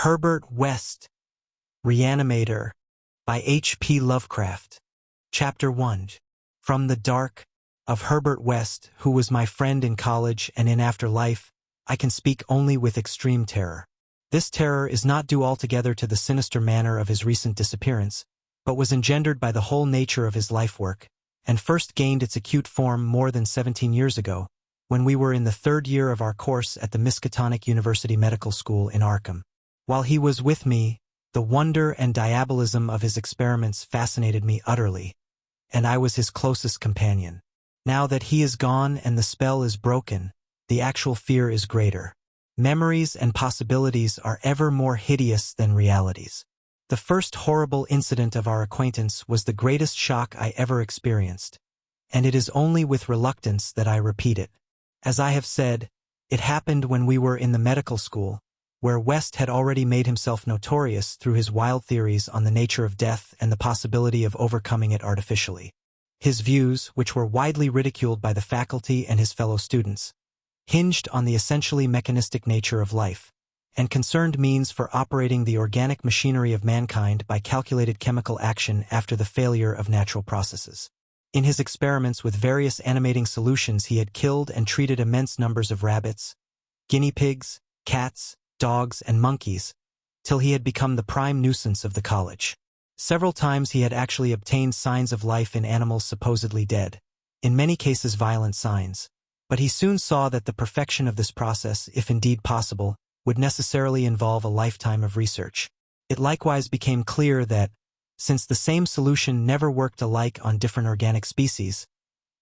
Herbert West, RE-ANIMATOR, by H.P. Lovecraft. Chapter 1. From the dark, of Herbert West, who was my friend in college and in after life, I can speak only with extreme terror. This terror is not due altogether to the sinister manner of his recent disappearance, but was engendered by the whole nature of his life work, and first gained its acute form more than 17 years ago, when we were in the third year of our course at the Miskatonic University Medical School in Arkham. While he was with me, the wonder and diabolism of his experiments fascinated me utterly, and I was his closest companion. Now that he is gone and the spell is broken, the actual fear is greater. Memories and possibilities are ever more hideous than realities. The first horrible incident of our acquaintance was the greatest shock I ever experienced, and it is only with reluctance that I repeat it. As I have said, it happened when we were in the medical school, where West had already made himself notorious through his wild theories on the nature of death and the possibility of overcoming it artificially. His views, which were widely ridiculed by the faculty and his fellow students, hinged on the essentially mechanistic nature of life, and concerned means for operating the organic machinery of mankind by calculated chemical action after the failure of natural processes. In his experiments with various animating solutions, he had killed and treated immense numbers of rabbits, guinea pigs, cats, dogs, and monkeys, till he had become the prime nuisance of the college. Several times he had actually obtained signs of life in animals supposedly dead, in many cases violent signs, but he soon saw that the perfection of this process, if indeed possible, would necessarily involve a lifetime of research. It likewise became clear that, since the same solution never worked alike on different organic species,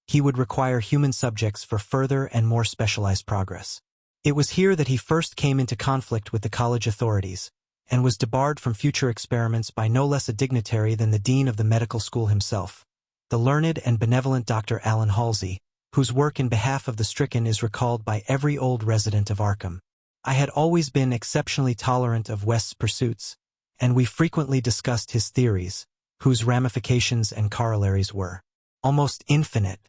he would require human subjects for further and more specialized progress. It was here that he first came into conflict with the college authorities, and was debarred from future experiments by no less a dignitary than the dean of the medical school himself, the learned and benevolent Dr. Allen Halsey, whose work in behalf of the stricken is recalled by every old resident of Arkham. I had always been exceptionally tolerant of West's pursuits, and we frequently discussed his theories, whose ramifications and corollaries were almost infinite,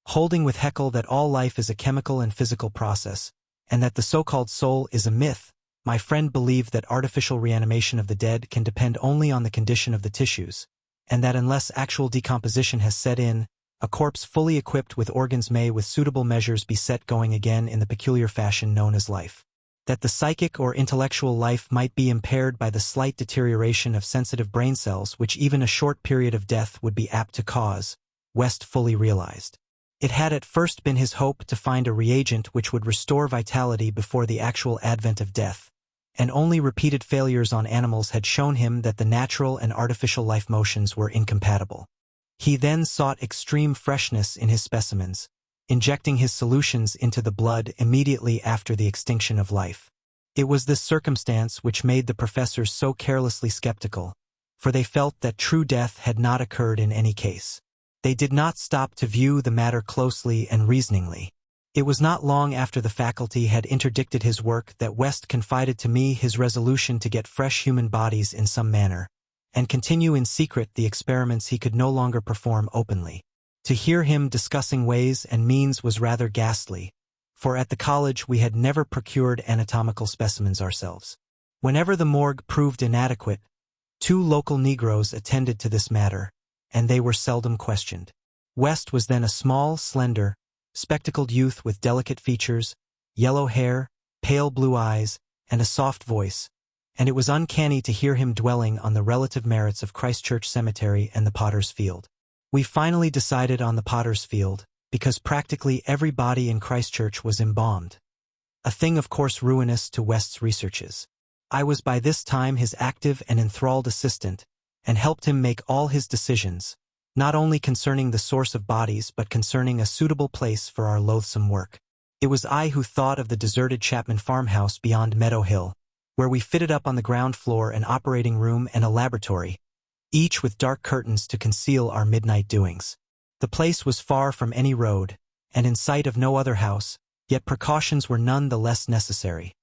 holding with Haeckel that all life is a chemical and physical process, and that the so-called soul is a myth. My friend believed that artificial reanimation of the dead can depend only on the condition of the tissues, and that unless actual decomposition has set in, a corpse fully equipped with organs may with suitable measures be set going again in the peculiar fashion known as life. That the psychic or intellectual life might be impaired by the slight deterioration of sensitive brain cells which even a short period of death would be apt to cause, West fully realized. It had at first been his hope to find a reagent which would restore vitality before the actual advent of death, and only repeated failures on animals had shown him that the natural and artificial life motions were incompatible. He then sought extreme freshness in his specimens, injecting his solutions into the blood immediately after the extinction of life. It was this circumstance which made the professors so carelessly skeptical, for they felt that true death had not occurred in any case. They did not stop to view the matter closely and reasoningly. It was not long after the faculty had interdicted his work that West confided to me his resolution to get fresh human bodies in some manner, and continue in secret the experiments he could no longer perform openly. To hear him discussing ways and means was rather ghastly, for at the college we had never procured anatomical specimens ourselves. Whenever the morgue proved inadequate, 2 local Negroes attended to this matter, and they were seldom questioned. West was then a small, slender, spectacled youth with delicate features, yellow hair, pale blue eyes, and a soft voice, and it was uncanny to hear him dwelling on the relative merits of Christchurch Cemetery and the Potter's Field. We finally decided on the Potter's Field, because practically every body in Christchurch was embalmed, a thing of course ruinous to West's researches. I was by this time his active and enthralled assistant, and helped him make all his decisions, not only concerning the source of bodies but concerning a suitable place for our loathsome work. It was I who thought of the deserted Chapman farmhouse beyond Meadow Hill, where we fitted up on the ground floor an operating room and a laboratory, each with dark curtains to conceal our midnight doings. The place was far from any road, and in sight of no other house, yet precautions were none the less necessary,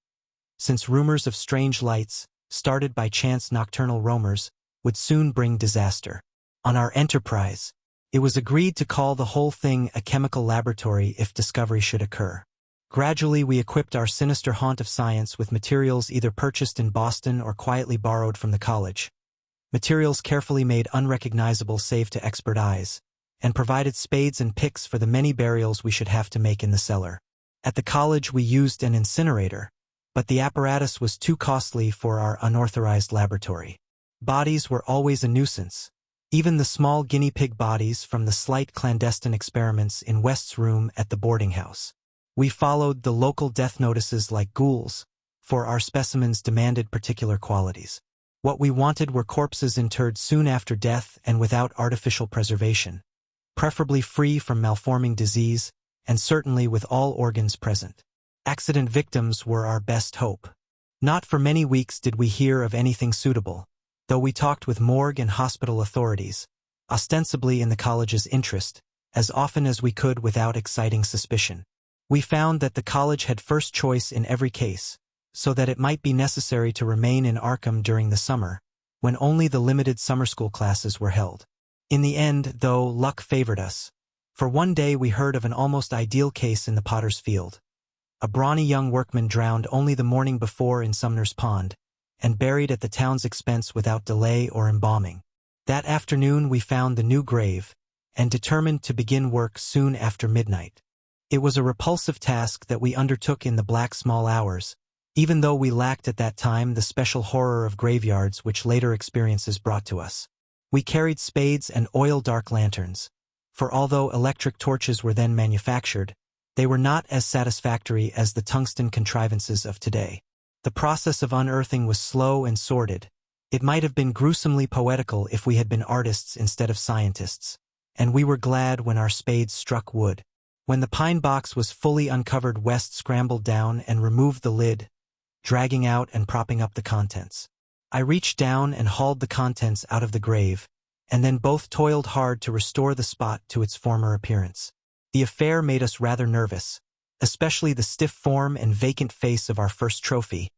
since rumors of strange lights, started by chance nocturnal roamers, would soon bring disaster. On our enterprise, it was agreed to call the whole thing a chemical laboratory if discovery should occur. Gradually we equipped our sinister haunt of science with materials either purchased in Boston or quietly borrowed from the college. Materials carefully made unrecognizable save to expert eyes, and provided spades and picks for the many burials we should have to make in the cellar. At the college we used an incinerator, but the apparatus was too costly for our unauthorized laboratory. Bodies were always a nuisance. Even the small guinea pig bodies from the slight clandestine experiments in West's room at the boarding house. We followed the local death notices like ghouls, for our specimens demanded particular qualities. What we wanted were corpses interred soon after death and without artificial preservation, preferably free from malforming disease, and certainly with all organs present. Accident victims were our best hope. Not for many weeks did we hear of anything suitable, though we talked with morgue and hospital authorities, ostensibly in the college's interest, as often as we could without exciting suspicion. We found that the college had first choice in every case, so that it might be necessary to remain in Arkham during the summer, when only the limited summer school classes were held. In the end, though, luck favored us, for one day we heard of an almost ideal case in the Potter's Field. A brawny young workman drowned only the morning before in Sumner's Pond, and buried at the town's expense without delay or embalming. That afternoon we found the new grave, and determined to begin work soon after midnight. It was a repulsive task that we undertook in the black small hours, even though we lacked at that time the special horror of graveyards which later experiences brought to us. We carried spades and oil-dark lanterns, for although electric torches were then manufactured, they were not as satisfactory as the tungsten contrivances of today. The process of unearthing was slow and sordid. It might have been gruesomely poetical if we had been artists instead of scientists, and we were glad when our spades struck wood. When the pine box was fully uncovered, West scrambled down and removed the lid, dragging out and propping up the contents. I reached down and hauled the contents out of the grave, and then both toiled hard to restore the spot to its former appearance. The affair made us rather nervous, especially the stiff form and vacant face of our first trophy,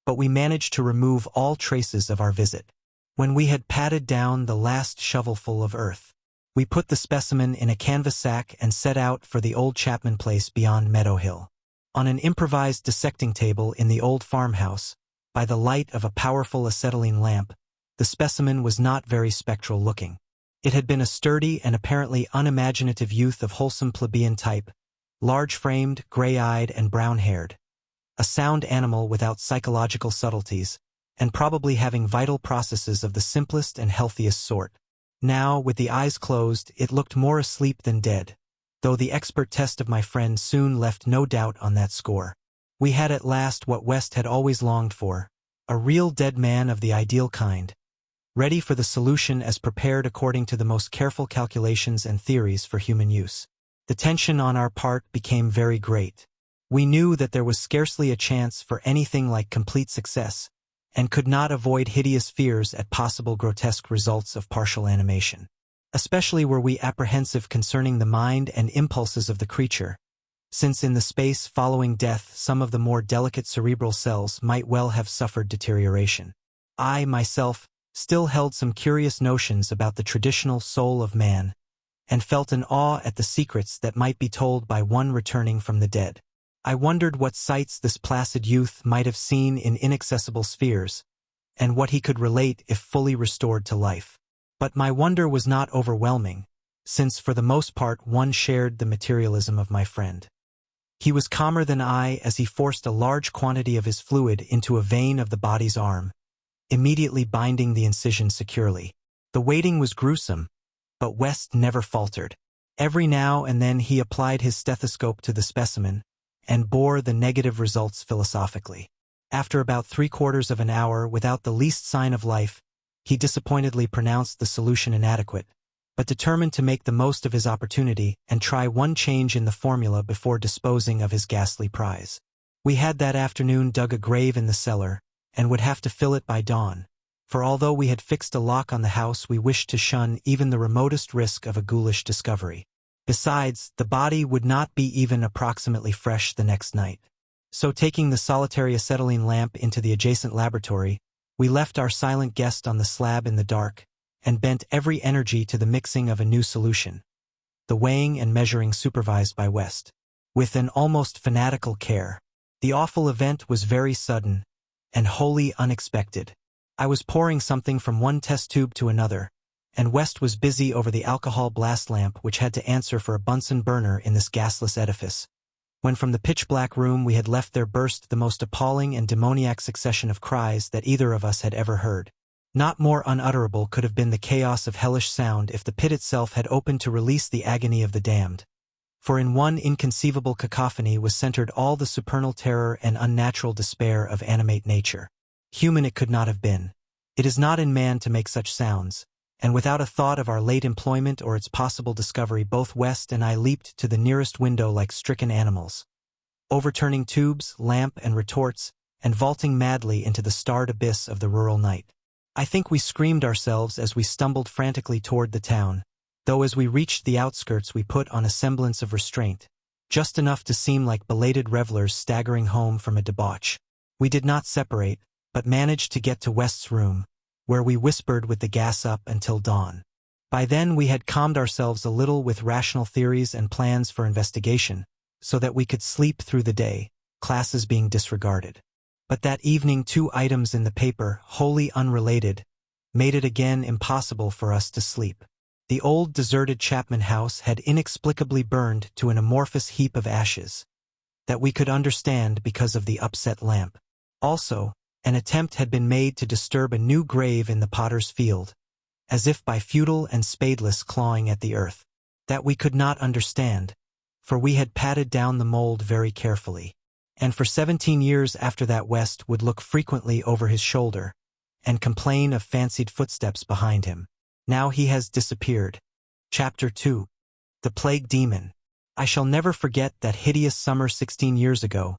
but we managed to remove all traces of our visit. When we had patted down the last shovelful of earth, we put the specimen in a canvas sack and set out for the old Chapman place beyond Meadow Hill. On an improvised dissecting table in the old farmhouse, by the light of a powerful acetylene lamp, the specimen was not very spectral looking. It had been a sturdy and apparently unimaginative youth of wholesome plebeian type, large-framed, gray-eyed, and brown-haired. A sound animal without psychological subtleties, and probably having vital processes of the simplest and healthiest sort. Now, with the eyes closed, it looked more asleep than dead, though the expert test of my friend soon left no doubt on that score. We had at last what West had always longed for, a real dead man of the ideal kind, ready for the solution as prepared according to the most careful calculations and theories for human use. The tension on our part became very great. We knew that there was scarcely a chance for anything like complete success, and could not avoid hideous fears at possible grotesque results of partial animation. Especially were we apprehensive concerning the mind and impulses of the creature, since in the space following death some of the more delicate cerebral cells might well have suffered deterioration. I, myself, still held some curious notions about the traditional soul of man, and felt an awe at the secrets that might be told by one returning from the dead. I wondered what sights this placid youth might have seen in inaccessible spheres, and what he could relate if fully restored to life. But my wonder was not overwhelming, since for the most part one shared the materialism of my friend. He was calmer than I as he forced a large quantity of his fluid into a vein of the body's arm, immediately binding the incision securely. The waiting was gruesome, but West never faltered. Every now and then he applied his stethoscope to the specimen, and bore the negative results philosophically. After about 3/4 of an hour without the least sign of life, he disappointedly pronounced the solution inadequate, but determined to make the most of his opportunity and try one change in the formula before disposing of his ghastly prize. We had that afternoon dug a grave in the cellar, and would have to fill it by dawn, for although we had fixed a lock on the house, we wished to shun even the remotest risk of a ghoulish discovery. Besides, the body would not be even approximately fresh the next night. So taking the solitary acetylene lamp into the adjacent laboratory, we left our silent guest on the slab in the dark, and bent every energy to the mixing of a new solution, the weighing and measuring supervised by West. with an almost fanatical care. The awful event was very sudden and wholly unexpected. I was pouring something from one test tube to another, and West was busy over the alcohol blast lamp which had to answer for a Bunsen burner in this gasless edifice, when from the pitch-black room we had left there burst the most appalling and demoniac succession of cries that either of us had ever heard. Not more unutterable could have been the chaos of hellish sound if the pit itself had opened to release the agony of the damned. For in one inconceivable cacophony was centered all the supernal terror and unnatural despair of animate nature. Human it could not have been. It is not in man to make such sounds, and without a thought of our late employment or its possible discovery, both West and I leaped to the nearest window like stricken animals, overturning tubes, lamp, and retorts, and vaulting madly into the starred abyss of the rural night. I think we screamed ourselves as we stumbled frantically toward the town, though as we reached the outskirts we put on a semblance of restraint, just enough to seem like belated revelers staggering home from a debauch. We did not separate, but managed to get to West's room, where we whispered with the gas up until dawn. By then we had calmed ourselves a little with rational theories and plans for investigation, so that we could sleep through the day, classes being disregarded. But that evening 2 items in the paper, wholly unrelated, made it again impossible for us to sleep. The old deserted Chapman house had inexplicably burned to an amorphous heap of ashes that we could understand because of the upset lamp. Also, an attempt had been made to disturb a new grave in the potter's field, as if by futile and spadeless clawing at the earth, that we could not understand, for we had patted down the mold very carefully. And for 17 years after that West would look frequently over his shoulder and complain of fancied footsteps behind him. Now he has disappeared. Chapter 2. The Plague Demon. I shall never forget that hideous summer 16 years ago,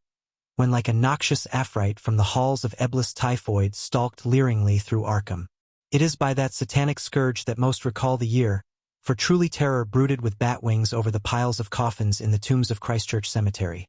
when like a noxious Afrite from the halls of Eblis typhoid stalked leeringly through Arkham. It is by that satanic scourge that most recall the year, for truly terror brooded with bat wings over the piles of coffins in the tombs of Christchurch Cemetery.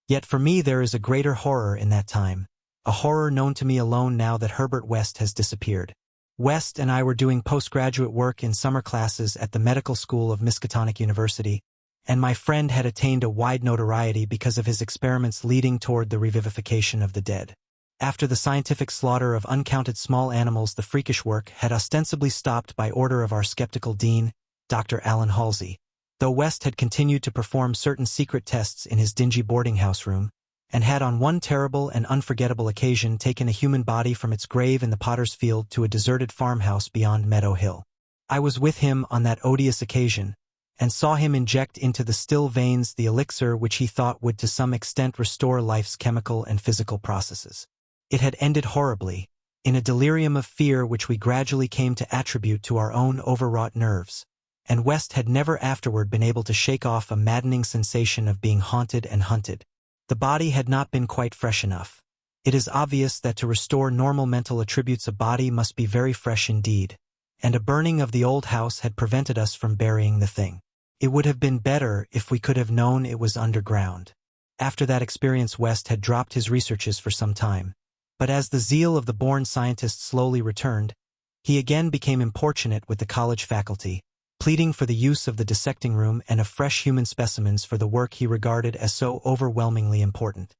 Yet for me there is a greater horror in that time, a horror known to me alone now that Herbert West has disappeared. West and I were doing postgraduate work in summer classes at the medical school of Miskatonic University, and my friend had attained a wide notoriety because of his experiments leading toward the revivification of the dead. After the scientific slaughter of uncounted small animals, the freakish work had ostensibly stopped by order of our skeptical dean, Dr. Alan Halsey, though West had continued to perform certain secret tests in his dingy boarding house room, and had on one terrible and unforgettable occasion taken a human body from its grave in the potter's field to a deserted farmhouse beyond Meadow Hill. I was with him on that odious occasion, and saw him inject into the still veins the elixir which he thought would to some extent restore life's chemical and physical processes. It had ended horribly, in a delirium of fear which we gradually came to attribute to our own overwrought nerves, and West had never afterward been able to shake off a maddening sensation of being haunted and hunted. The body had not been quite fresh enough. It is obvious that to restore normal mental attributes a body must be very fresh indeed, and a burning of the old house had prevented us from burying the thing. It would have been better if we could have known it was underground. After that experience West had dropped his researches for some time, but as the zeal of the born scientist slowly returned, he again became importunate with the college faculty, pleading for the use of the dissecting room and of fresh human specimens for the work he regarded as so overwhelmingly important.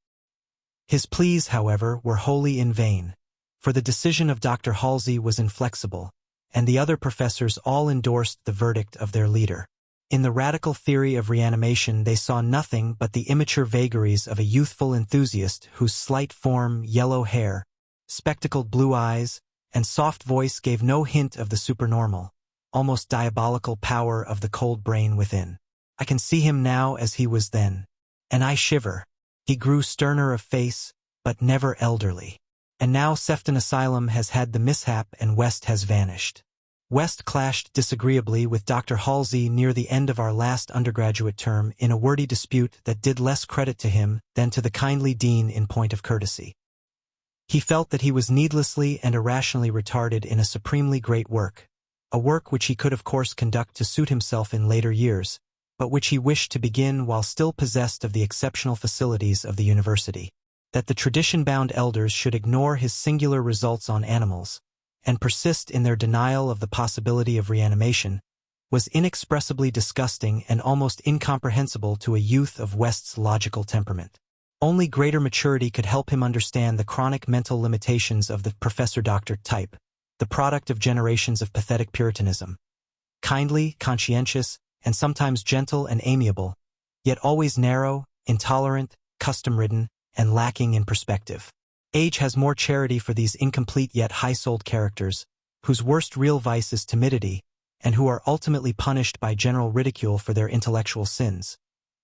His pleas, however, were wholly in vain, for the decision of Dr. Halsey was inflexible, and the other professors all endorsed the verdict of their leader. In the radical theory of reanimation they saw nothing but the immature vagaries of a youthful enthusiast whose slight form, yellow hair, spectacled blue eyes, and soft voice gave no hint of the supernormal, almost diabolical power of the cold brain within. I can see him now as he was then, and I shiver. He grew sterner of face, but never elderly. And now Sefton Asylum has had the mishap and West has vanished. West clashed disagreeably with Dr. Halsey near the end of our last undergraduate term in a wordy dispute that did less credit to him than to the kindly dean in point of courtesy. He felt that he was needlessly and irrationally retarded in a supremely great work, a work which he could of course conduct to suit himself in later years, but which he wished to begin while still possessed of the exceptional facilities of the university. That the tradition-bound elders should ignore his singular results on animals, and persist in their denial of the possibility of reanimation, was inexpressibly disgusting and almost incomprehensible to a youth of West's logical temperament. Only greater maturity could help him understand the chronic mental limitations of the professor-doctor type, the product of generations of pathetic puritanism. Kindly, conscientious, and sometimes gentle and amiable, yet always narrow, intolerant, custom-ridden, and lacking in perspective. Age has more charity for these incomplete yet high-souled characters, whose worst real vice is timidity, and who are ultimately punished by general ridicule for their intellectual sins.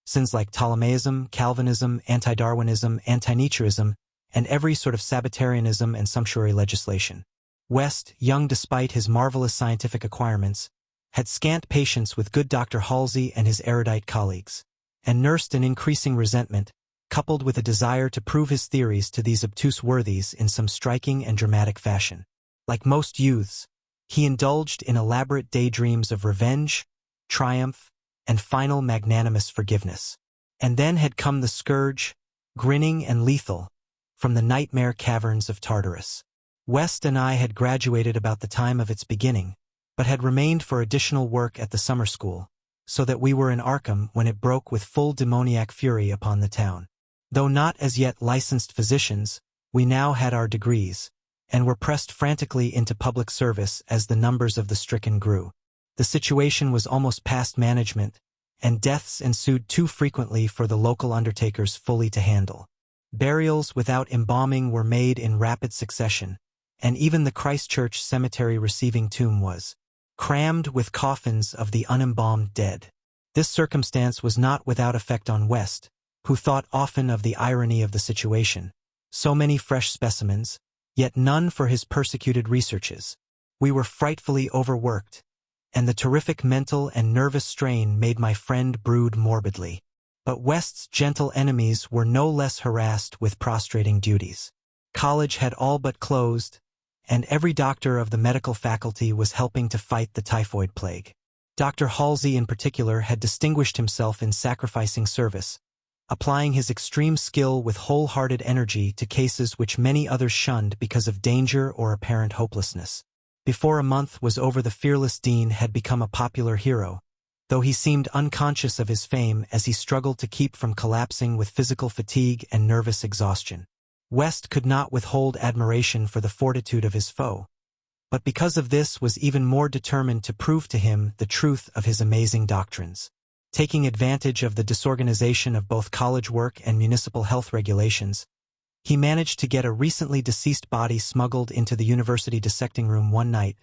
Sins like Ptolemaism, Calvinism, anti-Darwinism, anti-Nietzscheism, and every sort of Sabbatarianism and sumptuary legislation. West, young despite his marvelous scientific acquirements, had scant patience with good Dr. Halsey and his erudite colleagues, and nursed an increasing resentment, coupled with a desire to prove his theories to these obtuse worthies in some striking and dramatic fashion. Like most youths, he indulged in elaborate daydreams of revenge, triumph, and final magnanimous forgiveness. And then had come the scourge, grinning and lethal, from the nightmare caverns of Tartarus. West and I had graduated about the time of its beginning, but had remained for additional work at the summer school, so that we were in Arkham when it broke with full demoniac fury upon the town. Though not as yet licensed physicians, we now had our degrees, and were pressed frantically into public service as the numbers of the stricken grew. The situation was almost past management, and deaths ensued too frequently for the local undertakers fully to handle. Burials without embalming were made in rapid succession, and even the Christchurch cemetery receiving tomb was crammed with coffins of the unembalmed dead. This circumstance was not without effect on West, who thought often of the irony of the situation. So many fresh specimens, yet none for his persecuted researches. We were frightfully overworked, and the terrific mental and nervous strain made my friend brood morbidly. But West's gentle enemies were no less harassed with prostrating duties. College had all but closed, and every doctor of the medical faculty was helping to fight the typhoid plague. Dr. Halsey in particular had distinguished himself in sacrificing service, applying his extreme skill with wholehearted energy to cases which many others shunned because of danger or apparent hopelessness. Before a month was over, the fearless dean had become a popular hero, though he seemed unconscious of his fame as he struggled to keep from collapsing with physical fatigue and nervous exhaustion. West could not withhold admiration for the fortitude of his foe, but because of this was even more determined to prove to him the truth of his amazing doctrines. Taking advantage of the disorganization of both college work and municipal health regulations, he managed to get a recently deceased body smuggled into the university dissecting room one night,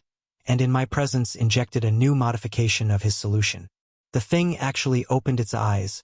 and in my presence injected a new modification of his solution. The thing actually opened its eyes,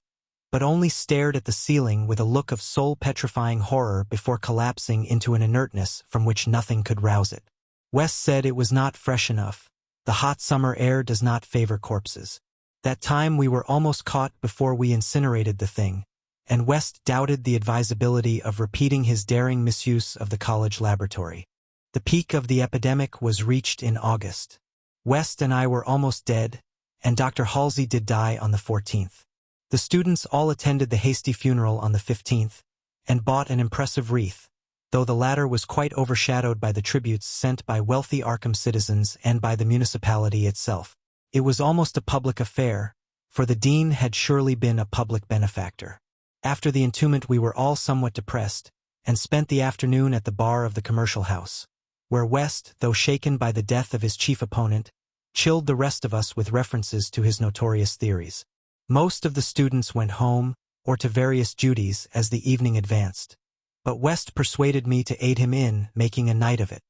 but only stared at the ceiling with a look of soul-petrifying horror before collapsing into an inertness from which nothing could rouse it. West said it was not fresh enough. The hot summer air does not favor corpses. That time we were almost caught before we incinerated the thing, and West doubted the advisability of repeating his daring misuse of the college laboratory. The peak of the epidemic was reached in August. West and I were almost dead, and Dr. Halsey did die on the 14th. The students all attended the hasty funeral on the 15th, and bought an impressive wreath, though the latter was quite overshadowed by the tributes sent by wealthy Arkham citizens and by the municipality itself. It was almost a public affair, for the dean had surely been a public benefactor. After the entombment we were all somewhat depressed, and spent the afternoon at the bar of the commercial house, where West, though shaken by the death of his chief opponent, chilled the rest of us with references to his notorious theories. Most of the students went home, or to various duties as the evening advanced, but West persuaded me to aid him in making a night of it.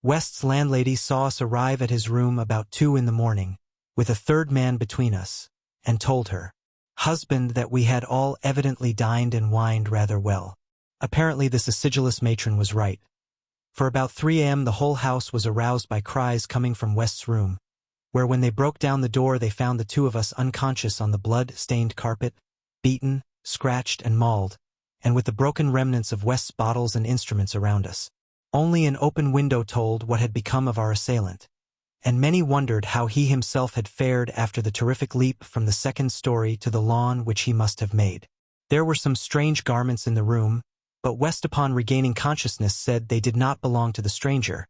West's landlady saw us arrive at his room about 2 in the morning, with a third man between us, and told her husband that we had all evidently dined and wined rather well. Apparently this acidulous matron was right, for about 3 a.m. the whole house was aroused by cries coming from West's room, where when they broke down the door they found the two of us unconscious on the blood-stained carpet, beaten, scratched and mauled, and with the broken remnants of West's bottles and instruments around us. Only an open window told what had become of our assailant, and many wondered how he himself had fared after the terrific leap from the second story to the lawn which he must have made. There were some strange garments in the room, but West upon regaining consciousness said they did not belong to the stranger,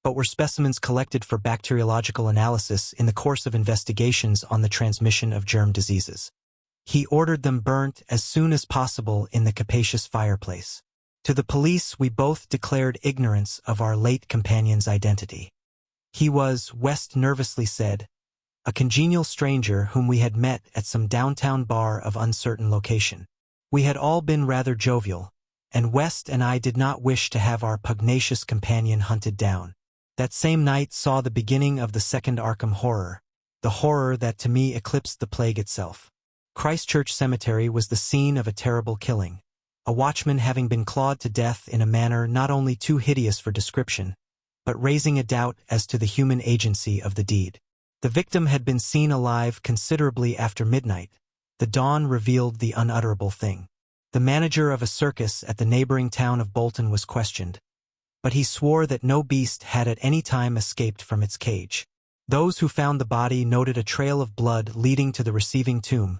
but were specimens collected for bacteriological analysis in the course of investigations on the transmission of germ diseases. He ordered them burnt as soon as possible in the capacious fireplace. To the police, we both declared ignorance of our late companion's identity. He was, West nervously said, a congenial stranger whom we had met at some downtown bar of uncertain location. We had all been rather jovial, and West and I did not wish to have our pugnacious companion hunted down. That same night saw the beginning of the second Arkham horror, the horror that to me eclipsed the plague itself. Christchurch Cemetery was the scene of a terrible killing, a watchman having been clawed to death in a manner not only too hideous for description, but raising a doubt as to the human agency of the deed. The victim had been seen alive considerably after midnight. The dawn revealed the unutterable thing. The manager of a circus at the neighboring town of Bolton was questioned, but he swore that no beast had at any time escaped from its cage. Those who found the body noted a trail of blood leading to the receiving tomb,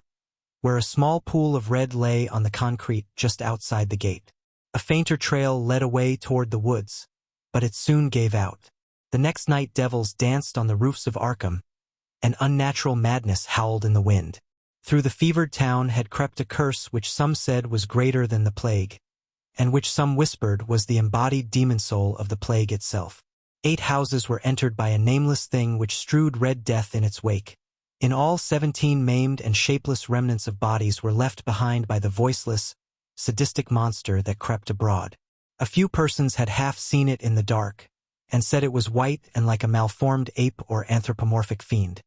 where a small pool of red lay on the concrete just outside the gate. A fainter trail led away toward the woods, but it soon gave out. The next night devils danced on the roofs of Arkham, and unnatural madness howled in the wind. Through the fevered town had crept a curse which some said was greater than the plague, and which some whispered was the embodied demon soul of the plague itself. 8 houses were entered by a nameless thing which strewed red death in its wake. In all, 17 maimed and shapeless remnants of bodies were left behind by the voiceless, sadistic monster that crept abroad. A few persons had half seen it in the dark, and said it was white and like a malformed ape or anthropomorphic fiend.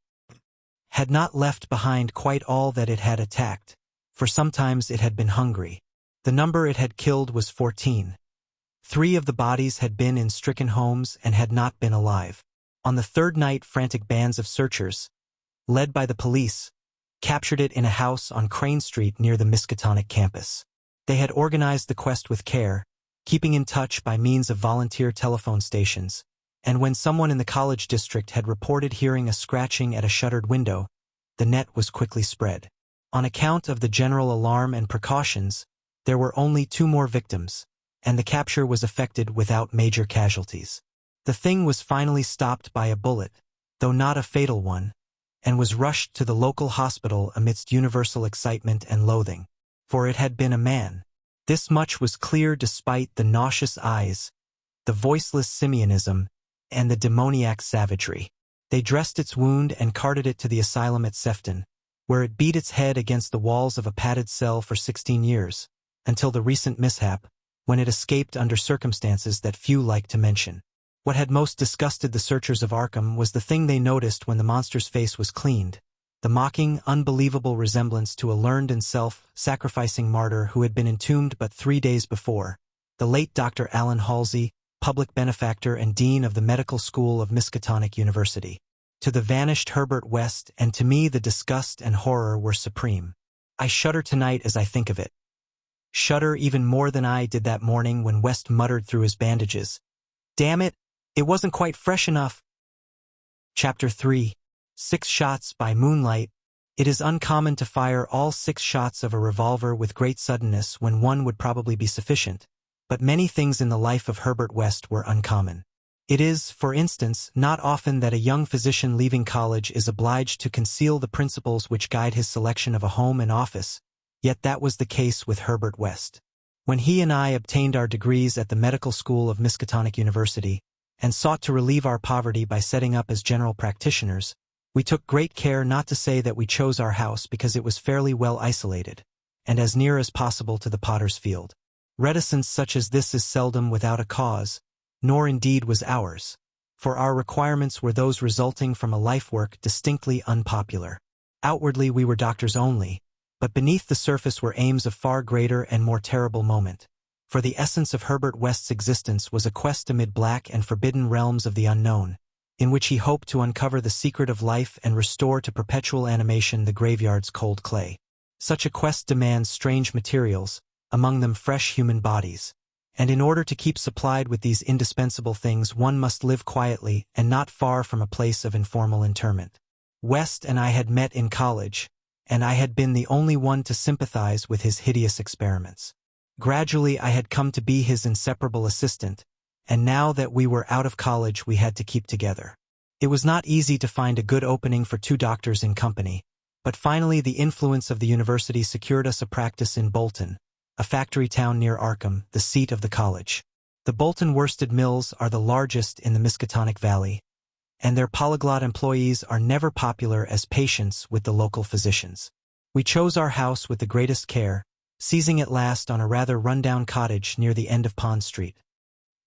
Had not left behind quite all that it had attacked, for sometimes it had been hungry. The number it had killed was 14. 3 of the bodies had been in stricken homes and had not been alive. On the 3rd night, frantic bands of searchers, led by the police, captured it in a house on Crane Street near the Miskatonic campus. They had organized the quest with care, keeping in touch by means of volunteer telephone stations, and when someone in the college district had reported hearing a scratching at a shuttered window, the net was quickly spread. On account of the general alarm and precautions, there were only 2 more victims, and the capture was effected without major casualties. The thing was finally stopped by a bullet, though not a fatal one, and was rushed to the local hospital amidst universal excitement and loathing. For it had been a man. This much was clear despite the nauseous eyes, the voiceless simianism, and the demoniac savagery. They dressed its wound and carted it to the asylum at Sefton, where it beat its head against the walls of a padded cell for 16 years, until the recent mishap, when it escaped under circumstances that few like to mention. What had most disgusted the searchers of Arkham was the thing they noticed when the monster's face was cleaned, the mocking, unbelievable resemblance to a learned and self-sacrificing martyr who had been entombed but 3 days before, the late Dr. Alan Halsey, public benefactor and dean of the medical school of Miskatonic University. To the vanished Herbert West and to me the disgust and horror were supreme. I shudder tonight as I think of it. Shudder even more than I did that morning when West muttered through his bandages, "Damn it, it wasn't quite fresh enough." Chapter 3. 6 shots by moonlight. It is uncommon to fire all 6 shots of a revolver with great suddenness when one would probably be sufficient, but many things in the life of Herbert West were uncommon. It is, for instance, not often that a young physician leaving college is obliged to conceal the principles which guide his selection of a home and office, yet that was the case with Herbert West. When he and I obtained our degrees at the medical school of Miskatonic University, and sought to relieve our poverty by setting up as general practitioners, we took great care not to say that we chose our house because it was fairly well isolated, and as near as possible to the potter's field. Reticence such as this is seldom without a cause, nor indeed was ours, for our requirements were those resulting from a life work distinctly unpopular. Outwardly we were doctors only, but beneath the surface were aims of far greater and more terrible moment. For the essence of Herbert West's existence was a quest amid black and forbidden realms of the unknown, in which he hoped to uncover the secret of life and restore to perpetual animation the graveyard's cold clay. Such a quest demands strange materials, among them fresh human bodies, and in order to keep supplied with these indispensable things one must live quietly and not far from a place of informal interment. West and I had met in college, and I had been the only one to sympathize with his hideous experiments. Gradually I had come to be his inseparable assistant, and now that we were out of college we had to keep together. It was not easy to find a good opening for 2 doctors in company, but finally the influence of the university secured us a practice in Bolton, a factory town near Arkham, the seat of the college. The Bolton worsted mills are the largest in the Miskatonic Valley, and their polyglot employees are never popular as patients with the local physicians. We chose our house with the greatest care, seizing at last on a rather run-down cottage near the end of Pond Street.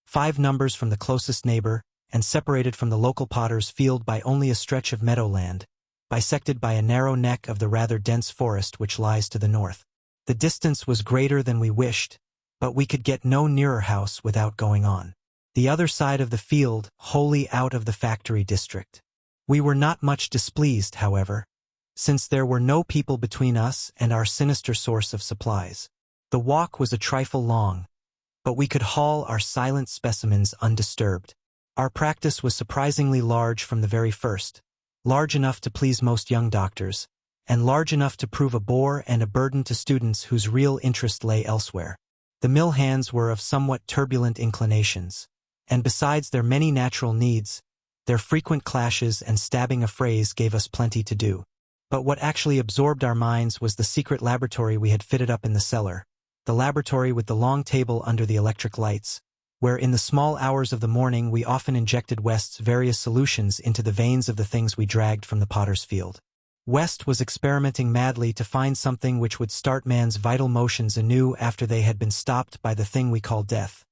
5 numbers from the closest neighbor, and separated from the local potter's field by only a stretch of meadowland, bisected by a narrow neck of the rather dense forest which lies to the north. The distance was greater than we wished, but we could get no nearer house without going on the other side of the field, wholly out of the factory district. We were not much displeased, however, since there were no people between us and our sinister source of supplies. The walk was a trifle long, but we could haul our silent specimens undisturbed. Our practice was surprisingly large from the very first, large enough to please most young doctors, and large enough to prove a bore and a burden to students whose real interest lay elsewhere. The mill hands were of somewhat turbulent inclinations, and besides their many natural needs, their frequent clashes and stabbing affrays gave us plenty to do. But what actually absorbed our minds was the secret laboratory we had fitted up in the cellar, the laboratory with the long table under the electric lights, where in the small hours of the morning we often injected West's various solutions into the veins of the things we dragged from the potter's field. West was experimenting madly to find something which would start man's vital motions anew after they had been stopped by the thing we call death,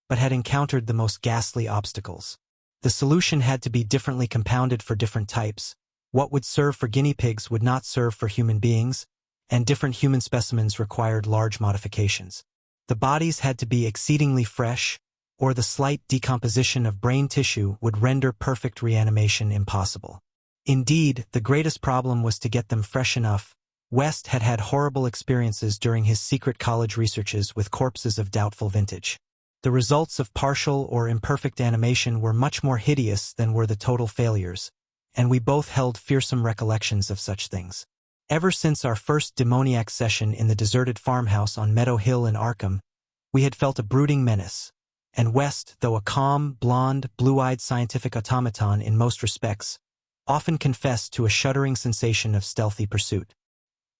but had encountered the most ghastly obstacles. The solution had to be differently compounded for different types. What would serve for guinea pigs would not serve for human beings, and different human specimens required large modifications. The bodies had to be exceedingly fresh, or the slight decomposition of brain tissue would render perfect reanimation impossible. Indeed, the greatest problem was to get them fresh enough. West had had horrible experiences during his secret college researches with corpses of doubtful vintage. The results of partial or imperfect animation were much more hideous than were the total failures, and we both held fearsome recollections of such things. Ever since our first demoniac session in the deserted farmhouse on Meadow Hill in Arkham, we had felt a brooding menace, and West, though a calm, blonde, blue-eyed scientific automaton in most respects, often confessed to a shuddering sensation of stealthy pursuit.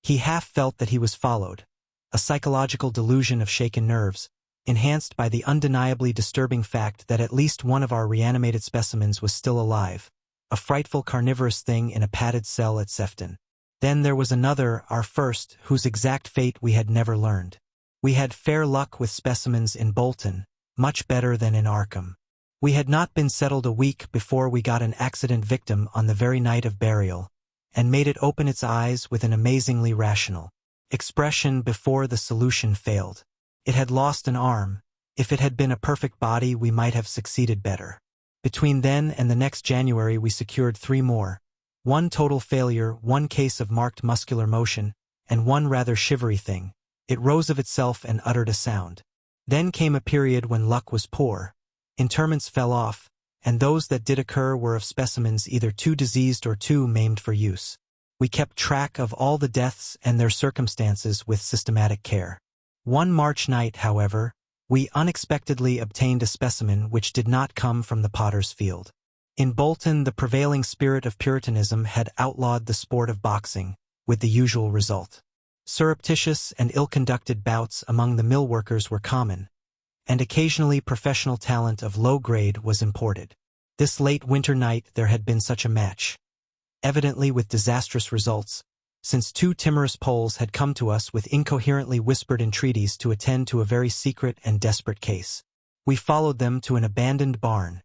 He half felt that he was followed, a psychological delusion of shaken nerves, enhanced by the undeniably disturbing fact that at least one of our reanimated specimens was still alive, a frightful carnivorous thing in a padded cell at Sefton. Then there was another, our first, whose exact fate we had never learned. We had fair luck with specimens in Bolton, much better than in Arkham. We had not been settled a week before we got an accident victim on the very night of burial, and made it open its eyes with an amazingly rational expression before the solution failed. It had lost an arm. If it had been a perfect body, we might have succeeded better. Between then and the next January we secured 3 more. 1 total failure, 1 case of marked muscular motion, and 1 rather shivery thing. It rose of itself and uttered a sound. Then came a period when luck was poor. Interments fell off, and those that did occur were of specimens either too diseased or too maimed for use. We kept track of all the deaths and their circumstances with systematic care. One March night, however, we unexpectedly obtained a specimen which did not come from the potter's field. In Bolton, the prevailing spirit of Puritanism had outlawed the sport of boxing, with the usual result. Surreptitious and ill-conducted bouts among the mill workers were common, and occasionally professional talent of low grade was imported. This late winter night there had been such a match, evidently with disastrous results, since 2 timorous Poles had come to us with incoherently whispered entreaties to attend to a very secret and desperate case. We followed them to an abandoned barn,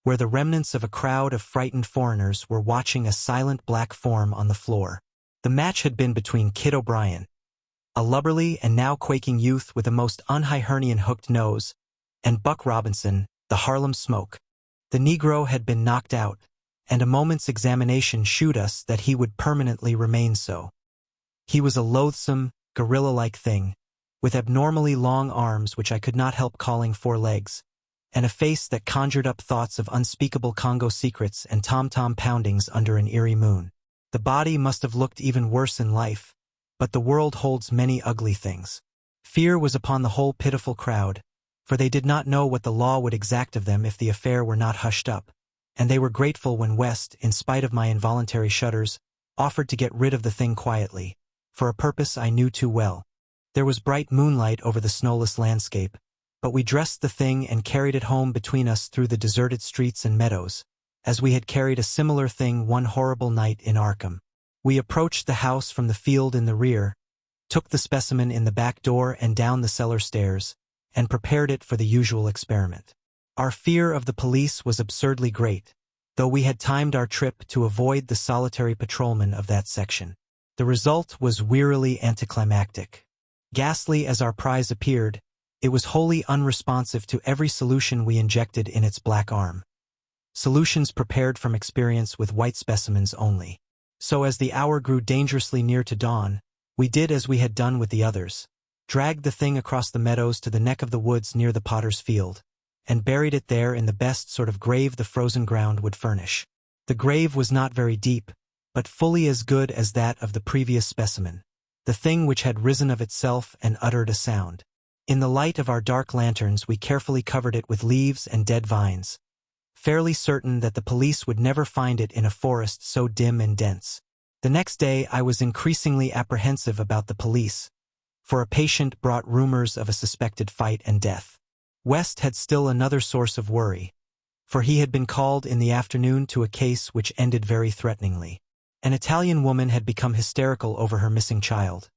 where the remnants of a crowd of frightened foreigners were watching a silent black form on the floor. The match had been between Kid O'Brien, a lubberly and now quaking youth with a most unHiernian hooked nose, and Buck Robinson, the Harlem Smoke. The Negro had been knocked out, and a moment's examination shewed us that he would permanently remain so. He was a loathsome, gorilla-like thing, with abnormally long arms which I could not help calling 4 legs, and a face that conjured up thoughts of unspeakable Congo secrets and tom-tom poundings under an eerie moon. The body must have looked even worse in life, but the world holds many ugly things. Fear was upon the whole pitiful crowd, for they did not know what the law would exact of them if the affair were not hushed up, and they were grateful when West, in spite of my involuntary shudders, offered to get rid of the thing quietly, for a purpose I knew too well. There was bright moonlight over the snowless landscape, but we dressed the thing and carried it home between us through the deserted streets and meadows, as we had carried a similar thing one horrible night in Arkham. We approached the house from the field in the rear, took the specimen in the back door and down the cellar stairs, and prepared it for the usual experiment. Our fear of the police was absurdly great, though we had timed our trip to avoid the solitary patrolman of that section. The result was wearily anticlimactic. Ghastly as our prize appeared, it was wholly unresponsive to every solution we injected in its black arm. Solutions prepared from experience with white specimens only. So as the hour grew dangerously near to dawn, we did as we had done with the others, dragged the thing across the meadows to the neck of the woods near the potter's field, and buried it there in the best sort of grave the frozen ground would furnish. The grave was not very deep, but fully as good as that of the previous specimen, the thing which had risen of itself and uttered a sound. In the light of our dark lanterns we carefully covered it with leaves and dead vines, fairly certain that the police would never find it in a forest so dim and dense. The next day I was increasingly apprehensive about the police, for a patient brought rumors of a suspected fight and death. West had still another source of worry, for he had been called in the afternoon to a case which ended very threateningly. An Italian woman had become hysterical over her missing child,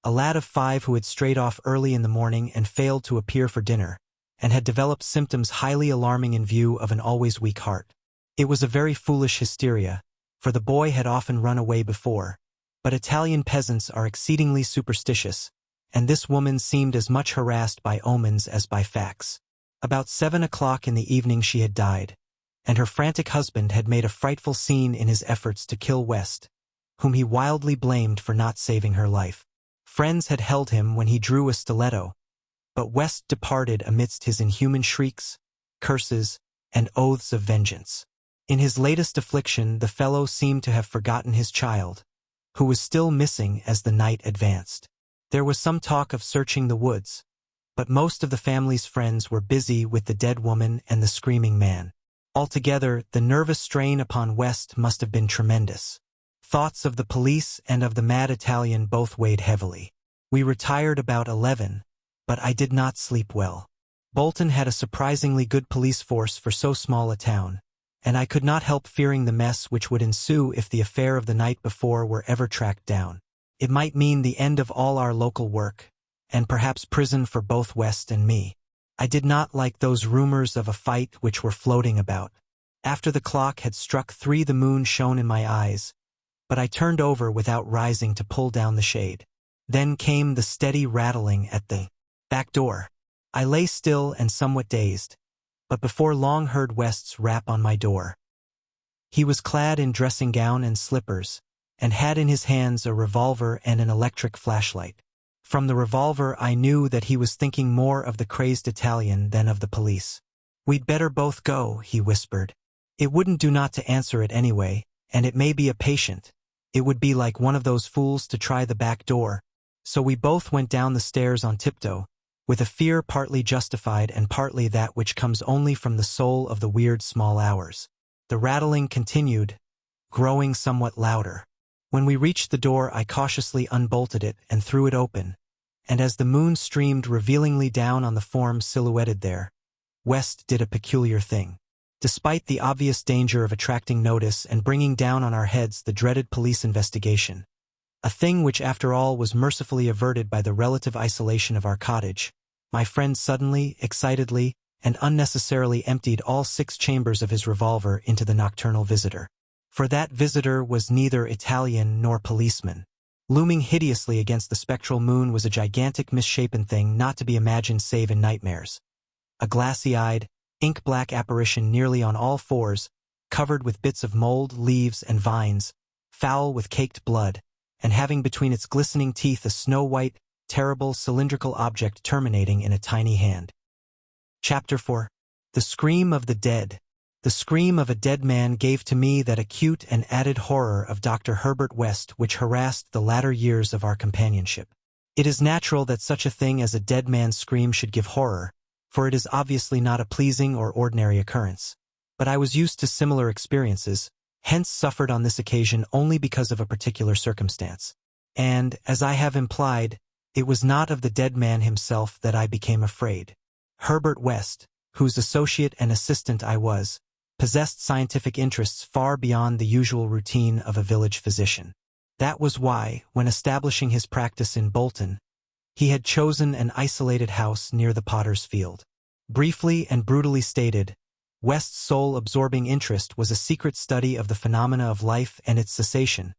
a lad of 5 who had strayed off early in the morning and failed to appear for dinner, and had developed symptoms highly alarming in view of an always weak heart. It was a very foolish hysteria, for the boy had often run away before, but Italian peasants are exceedingly superstitious, and this woman seemed as much harassed by omens as by facts. About 7 o'clock in the evening she had died, and her frantic husband had made a frightful scene in his efforts to kill West, whom he wildly blamed for not saving her life. Friends had held him when he drew a stiletto, but West departed amidst his inhuman shrieks, curses, and oaths of vengeance. In his latest affliction the fellow seemed to have forgotten his child, who was still missing as the night advanced. There was some talk of searching the woods, but most of the family's friends were busy with the dead woman and the screaming man. Altogether, the nervous strain upon West must have been tremendous. Thoughts of the police and of the mad Italian both weighed heavily. We retired about 11, but I did not sleep well. Bolton had a surprisingly good police force for so small a town, and I could not help fearing the mess which would ensue if the affair of the night before were ever tracked down. It might mean the end of all our local work, and perhaps prison for both West and me. I did not like those rumors of a fight which were floating about. After the clock had struck 3 the moon shone in my eyes, but I turned over without rising to pull down the shade. Then came the steady rattling at the back door. I lay still and somewhat dazed, but before long heard West's rap on my door. He was clad in dressing gown and slippers, and had in his hands a revolver and an electric flashlight. From the revolver I knew that he was thinking more of the crazed Italian than of the police. "We'd better both go," he whispered. "It wouldn't do not to answer it anyway, and it may be a patient. It would be like one of those fools to try the back door." So we both went down the stairs on tiptoe, with a fear partly justified and partly that which comes only from the soul of the weird small hours. The rattling continued, growing somewhat louder. When we reached the door I cautiously unbolted it and threw it open, and as the moon streamed revealingly down on the form silhouetted there, West did a peculiar thing. Despite the obvious danger of attracting notice and bringing down on our heads the dreaded police investigation, a thing which after all was mercifully averted by the relative isolation of our cottage, my friend suddenly, excitedly, and unnecessarily emptied all 6 chambers of his revolver into the nocturnal visitor. For that visitor was neither Italian nor policeman. Looming hideously against the spectral moon was a gigantic misshapen thing not to be imagined save in nightmares. A glassy-eyed, ink-black apparition nearly on all 4s, covered with bits of mold, leaves, and vines, foul with caked blood, and having between its glistening teeth a snow-white, terrible, cylindrical object terminating in a tiny hand. Chapter 4. The Scream of the Dead. The scream of a dead man gave to me that acute and added horror of Dr. Herbert West which harassed the latter years of our companionship. It is natural that such a thing as a dead man's scream should give horror, for it is obviously not a pleasing or ordinary occurrence. But I was used to similar experiences, hence suffered on this occasion only because of a particular circumstance. And, as I have implied, it was not of the dead man himself that I became afraid. Herbert West, whose associate and assistant I was, possessed scientific interests far beyond the usual routine of a village physician. That was why, when establishing his practice in Bolton, he had chosen an isolated house near the Potter's Field. Briefly and brutally stated, West's sole absorbing interest was a secret study of the phenomena of life and its cessation,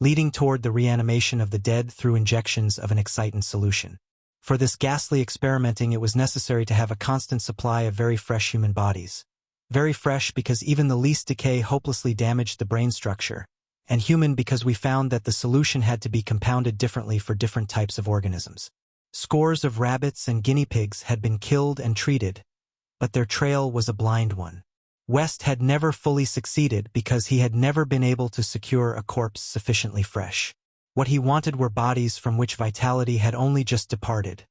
leading toward the reanimation of the dead through injections of an excitant solution. For this ghastly experimenting it was necessary to have a constant supply of very fresh human bodies. Very fresh because even the least decay hopelessly damaged the brain structure, and human because we found that the solution had to be compounded differently for different types of organisms. Scores of rabbits and guinea pigs had been killed and treated, but their trail was a blind one. West had never fully succeeded because he had never been able to secure a corpse sufficiently fresh. What he wanted were bodies from which vitality had only just departed.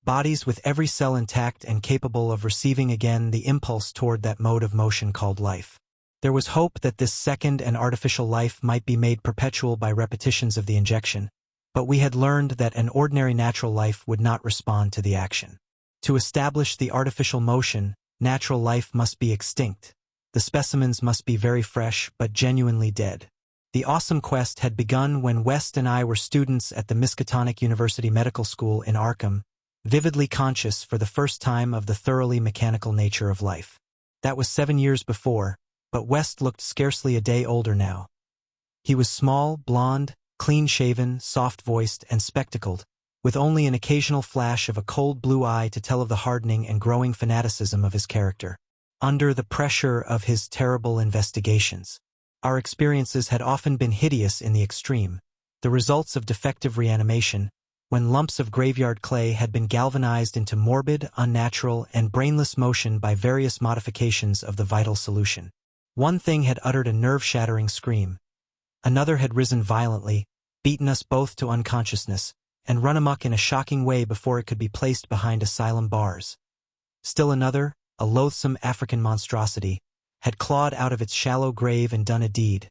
Bodies with every cell intact and capable of receiving again the impulse toward that mode of motion called life. There was hope that this second and artificial life might be made perpetual by repetitions of the injection, but we had learned that an ordinary natural life would not respond to the action. To establish the artificial motion, natural life must be extinct. The specimens must be very fresh but genuinely dead. The awesome quest had begun when West and I were students at the Miskatonic University Medical School in Arkham, vividly conscious for the first time of the thoroughly mechanical nature of life. That was 7 years before, but West looked scarcely a day older now. He was small, blond, clean-shaven, soft-voiced, and spectacled, with only an occasional flash of a cold blue eye to tell of the hardening and growing fanaticism of his character. Under the pressure of his terrible investigations, our experiences had often been hideous in the extreme, the results of defective reanimation, when lumps of graveyard clay had been galvanized into morbid, unnatural, and brainless motion by various modifications of the vital solution. One thing had uttered a nerve-shattering scream. Another had risen violently, beaten us both to unconsciousness, and run amok in a shocking way before it could be placed behind asylum bars. Still another, a loathsome African monstrosity, had clawed out of its shallow grave and done a deed.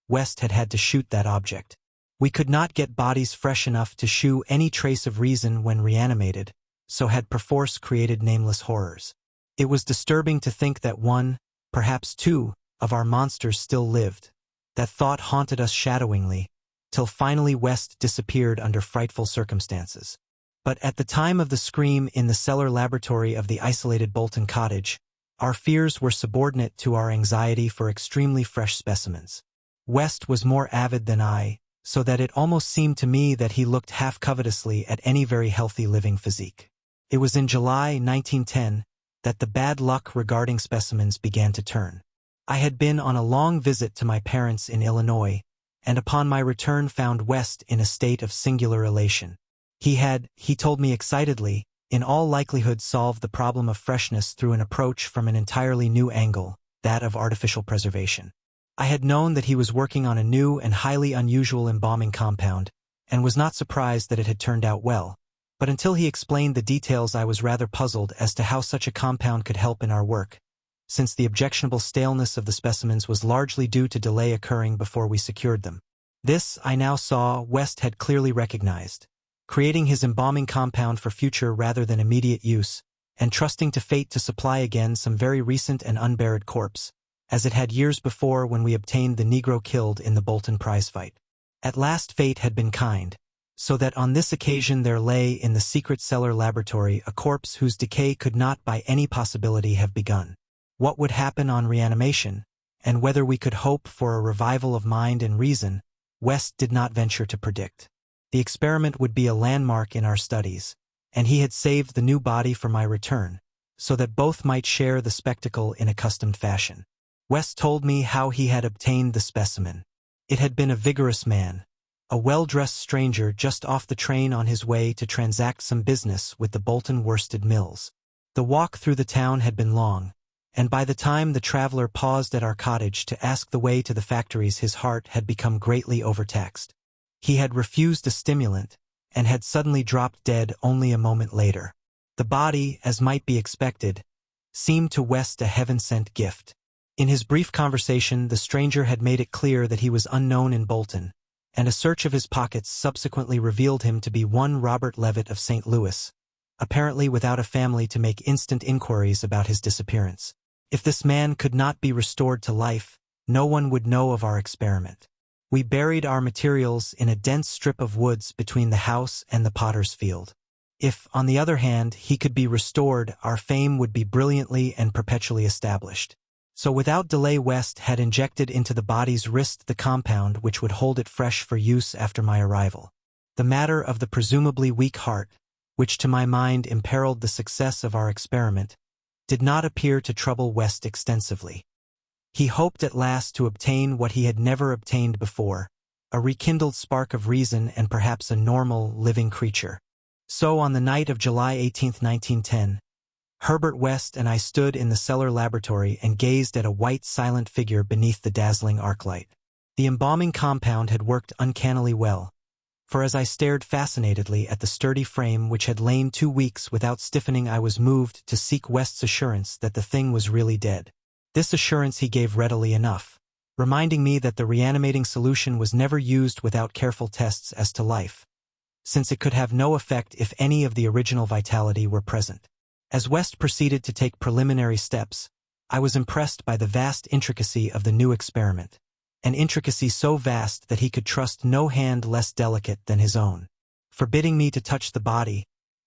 West had had to shoot that object. We could not get bodies fresh enough to shew any trace of reason when reanimated, so had perforce created nameless horrors. It was disturbing to think that one, perhaps two, of our monsters still lived. That thought haunted us shadowingly, till finally West disappeared under frightful circumstances. But at the time of the scream in the cellar laboratory of the isolated Bolton cottage, our fears were subordinate to our anxiety for extremely fresh specimens. West was more avid than I, so that it almost seemed to me that he looked half covetously at any very healthy living physique. It was in July 1910 that the bad luck regarding specimens began to turn. I had been on a long visit to my parents in Illinois, and upon my return found West in a state of singular elation. He told me excitedly, in all likelihood solved the problem of freshness through an approach from an entirely new angle, that of artificial preservation. I had known that he was working on a new and highly unusual embalming compound, and was not surprised that it had turned out well, but until he explained the details I was rather puzzled as to how such a compound could help in our work, since the objectionable staleness of the specimens was largely due to delay occurring before we secured them. This, I now saw, West had clearly recognized, creating his embalming compound for future rather than immediate use, and trusting to fate to supply again some very recent and unburied corpse, as it had years before when we obtained the Negro killed in the Bolton prize fight. At last fate had been kind, so that on this occasion there lay in the secret cellar laboratory a corpse whose decay could not by any possibility have begun. What would happen on reanimation, and whether we could hope for a revival of mind and reason, West did not venture to predict. The experiment would be a landmark in our studies, and he had saved the new body for my return, so that both might share the spectacle in accustomed fashion. West told me how he had obtained the specimen. It had been a vigorous man, a well-dressed stranger just off the train on his way to transact some business with the Bolton worsted mills. The walk through the town had been long, and by the time the traveler paused at our cottage to ask the way to the factories his heart had become greatly overtaxed. He had refused a stimulant, and had suddenly dropped dead only a moment later. The body, as might be expected, seemed to West a heaven-sent gift. In his brief conversation, the stranger had made it clear that he was unknown in Bolton, and a search of his pockets subsequently revealed him to be one Robert Levitt of St. Louis, apparently without a family to make instant inquiries about his disappearance. If this man could not be restored to life, no one would know of our experiment. We buried our materials in a dense strip of woods between the house and the potter's field. If, on the other hand, he could be restored, our fame would be brilliantly and perpetually established. So without delay, West had injected into the body's wrist the compound which would hold it fresh for use after my arrival. The matter of the presumably weak heart, which to my mind imperiled the success of our experiment, did not appear to trouble West extensively. He hoped at last to obtain what he had never obtained before, a rekindled spark of reason and perhaps a normal, living creature. So on the night of July 18, 1910, Herbert West and I stood in the cellar laboratory and gazed at a white, silent figure beneath the dazzling arclight. The embalming compound had worked uncannily well, for as I stared fascinatedly at the sturdy frame which had lain 2 weeks without stiffening, I was moved to seek West's assurance that the thing was really dead. This assurance he gave readily enough, reminding me that the reanimating solution was never used without careful tests as to life, since it could have no effect if any of the original vitality were present. As West proceeded to take preliminary steps, I was impressed by the vast intricacy of the new experiment, an intricacy so vast that he could trust no hand less delicate than his own. Forbidding me to touch the body,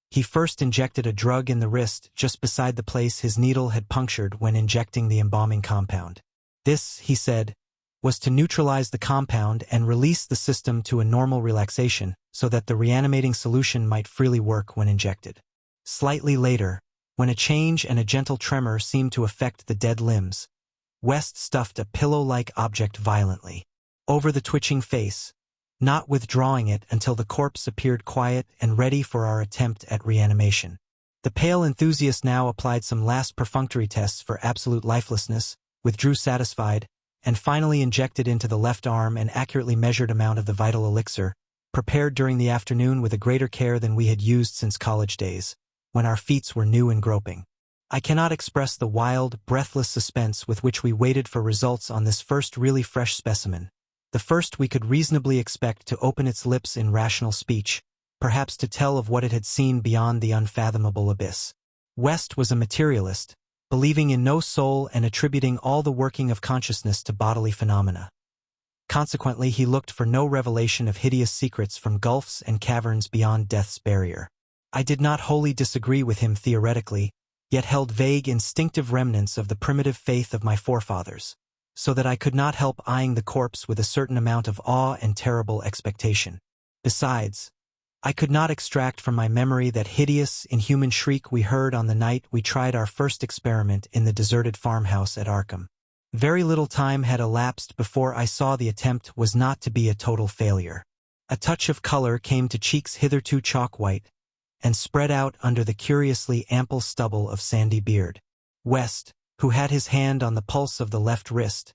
he first injected a drug in the wrist just beside the place his needle had punctured when injecting the embalming compound. This, he said, was to neutralize the compound and release the system to a normal relaxation so that the reanimating solution might freely work when injected. Slightly later, when a change and a gentle tremor seemed to affect the dead limbs, West stuffed a pillow-like object violently over the twitching face, not withdrawing it until the corpse appeared quiet and ready for our attempt at reanimation. The pale enthusiast now applied some last perfunctory tests for absolute lifelessness, withdrew satisfied, and finally injected into the left arm an accurately measured amount of the vital elixir, prepared during the afternoon with a greater care than we had used since college days, when our feats were new and groping. I cannot express the wild, breathless suspense with which we waited for results on this first really fresh specimen, the first we could reasonably expect to open its lips in rational speech, perhaps to tell of what it had seen beyond the unfathomable abyss. West was a materialist, believing in no soul and attributing all the working of consciousness to bodily phenomena. Consequently, he looked for no revelation of hideous secrets from gulfs and caverns beyond death's barrier. I did not wholly disagree with him theoretically, yet held vague instinctive remnants of the primitive faith of my forefathers, so that I could not help eyeing the corpse with a certain amount of awe and terrible expectation. Besides, I could not extract from my memory that hideous, inhuman shriek we heard on the night we tried our first experiment in the deserted farmhouse at Arkham. Very little time had elapsed before I saw the attempt was not to be a total failure. A touch of color came to cheeks hitherto chalk-white, and spread out under the curiously ample stubble of sandy beard. West, who had his hand on the pulse of the left wrist,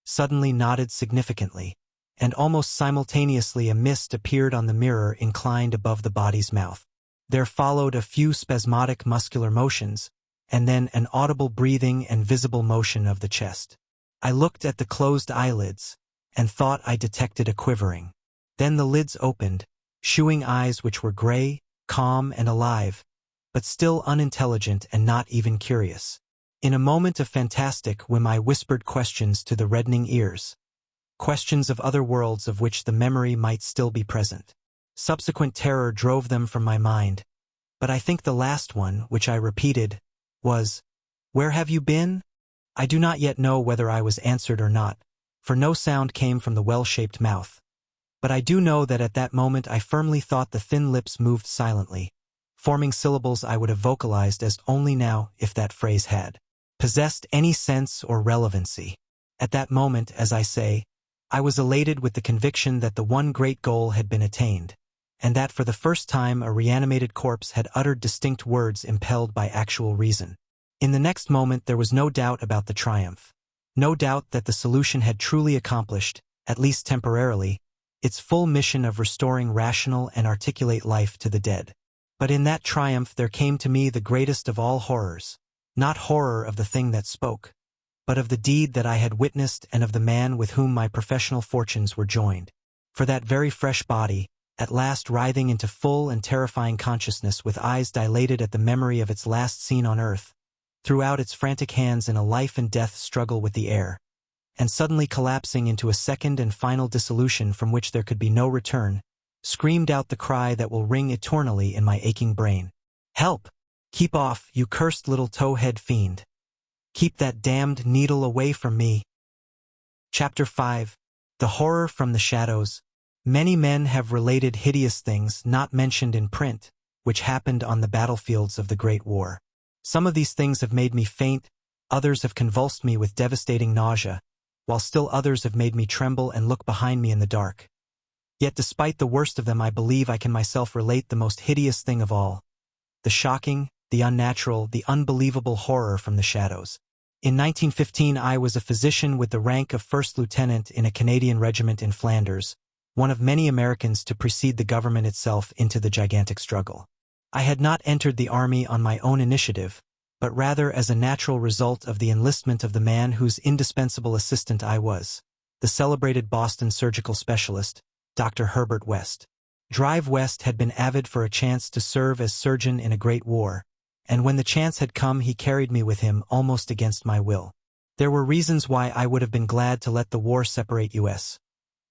suddenly nodded significantly, and almost simultaneously a mist appeared on the mirror inclined above the body's mouth. There followed a few spasmodic muscular motions, and then an audible breathing and visible motion of the chest. I looked at the closed eyelids, and thought I detected a quivering. Then the lids opened, shewing eyes which were gray, calm and alive, but still unintelligent and not even curious. In a moment of fantastic whim I whispered questions to the reddening ears, questions of other worlds of which the memory might still be present. Subsequent terror drove them from my mind, but I think the last one, which I repeated, was, "Where have you been?" I do not yet know whether I was answered or not, for no sound came from the well-shaped mouth. But I do know that at that moment I firmly thought the thin lips moved silently, forming syllables I would have vocalized as only now if that phrase had possessed any sense or relevancy. At that moment, as I say, I was elated with the conviction that the one great goal had been attained, and that for the first time a reanimated corpse had uttered distinct words impelled by actual reason. In the next moment there was no doubt about the triumph, no doubt that the solution had truly accomplished, at least temporarily, its full mission of restoring rational and articulate life to the dead. But in that triumph there came to me the greatest of all horrors, not horror of the thing that spoke, but of the deed that I had witnessed and of the man with whom my professional fortunes were joined. For that very fresh body, at last writhing into full and terrifying consciousness with eyes dilated at the memory of its last scene on earth, threw out its frantic hands in a life-and-death struggle with the air, and suddenly collapsing into a second and final dissolution from which there could be no return, screamed out the cry that will ring eternally in my aching brain. "Help! Keep off, you cursed little tow-head fiend! Keep that damned needle away from me!" Chapter 5. The Horror from the Shadows. Many men have related hideous things not mentioned in print, which happened on the battlefields of the Great War. Some of these things have made me faint, others have convulsed me with devastating nausea, while still others have made me tremble and look behind me in the dark. Yet despite the worst of them, I believe I can myself relate the most hideous thing of all: the shocking, the unnatural, the unbelievable horror from the shadows. In 1915 I was a physician with the rank of first lieutenant in a Canadian regiment in Flanders, one of many Americans to precede the government itself into the gigantic struggle. I had not entered the army on my own initiative, but rather as a natural result of the enlistment of the man whose indispensable assistant I was, the celebrated Boston surgical specialist, Dr. Herbert West. Drive West had been avid for a chance to serve as surgeon in a great war, and when the chance had come he carried me with him almost against my will. There were reasons why I would have been glad to let the war separate us.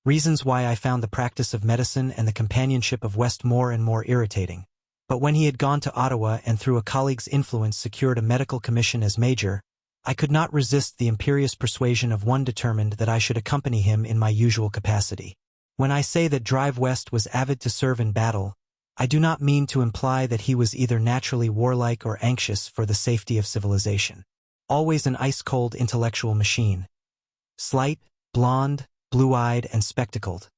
Reasons why I found the practice of medicine and the companionship of West more and more irritating. But when he had gone to Ottawa and through a colleague's influence secured a medical commission as major, I could not resist the imperious persuasion of one determined that I should accompany him in my usual capacity. When I say that Drive West was avid to serve in battle, I do not mean to imply that he was either naturally warlike or anxious for the safety of civilization. Always an ice-cold intellectual machine. Slight, blonde, blue-eyed, and spectacled.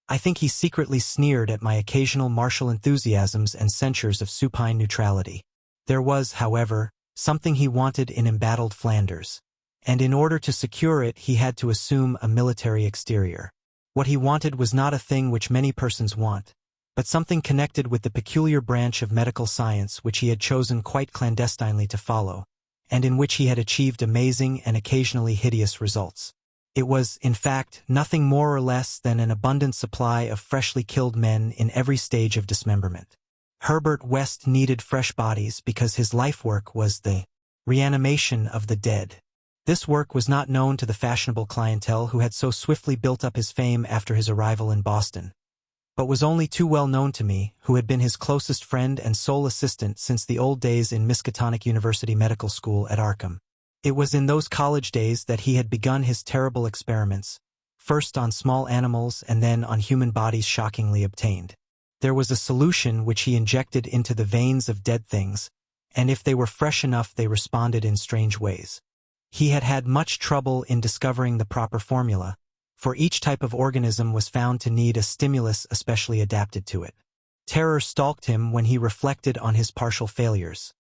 I think he secretly sneered at my occasional martial enthusiasms and censures of supine neutrality. There was, however, something he wanted in embattled Flanders, and in order to secure it he had to assume a military exterior. What he wanted was not a thing which many persons want, but something connected with the peculiar branch of medical science which he had chosen quite clandestinely to follow, and in which he had achieved amazing and occasionally hideous results. It was, in fact, nothing more or less than an abundant supply of freshly killed men in every stage of dismemberment. Herbert West needed fresh bodies because his life work was the reanimation of the dead. This work was not known to the fashionable clientele who had so swiftly built up his fame after his arrival in Boston, but was only too well known to me, who had been his closest friend and sole assistant since the old days in Miskatonic University Medical School at Arkham. It was in those college days that he had begun his terrible experiments, first on small animals and then on human bodies shockingly obtained. There was a solution which he injected into the veins of dead things, and if they were fresh enough they responded in strange ways. He had had much trouble in discovering the proper formula, for each type of organism was found to need a stimulus especially adapted to it. Terror stalked him when he reflected on his partial failures.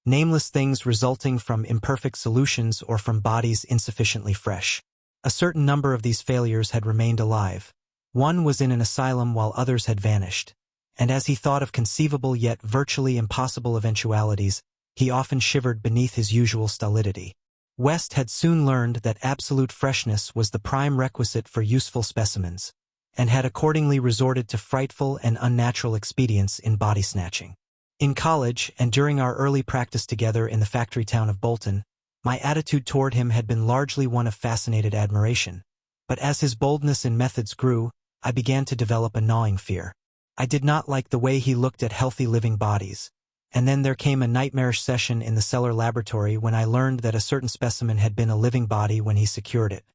Nameless things resulting from imperfect solutions or from bodies insufficiently fresh. A certain number of these failures had remained alive. One was in an asylum while others had vanished, and as he thought of conceivable yet virtually impossible eventualities, he often shivered beneath his usual stolidity. West had soon learned that absolute freshness was the prime requisite for useful specimens, and had accordingly resorted to frightful and unnatural expedients in body snatching. In college, and during our early practice together in the factory town of Bolton, my attitude toward him had been largely one of fascinated admiration, but as his boldness in methods grew, I began to develop a gnawing fear. I did not like the way he looked at healthy living bodies, and then there came a nightmarish session in the cellar laboratory when I learned that a certain specimen had been a living body when he secured it.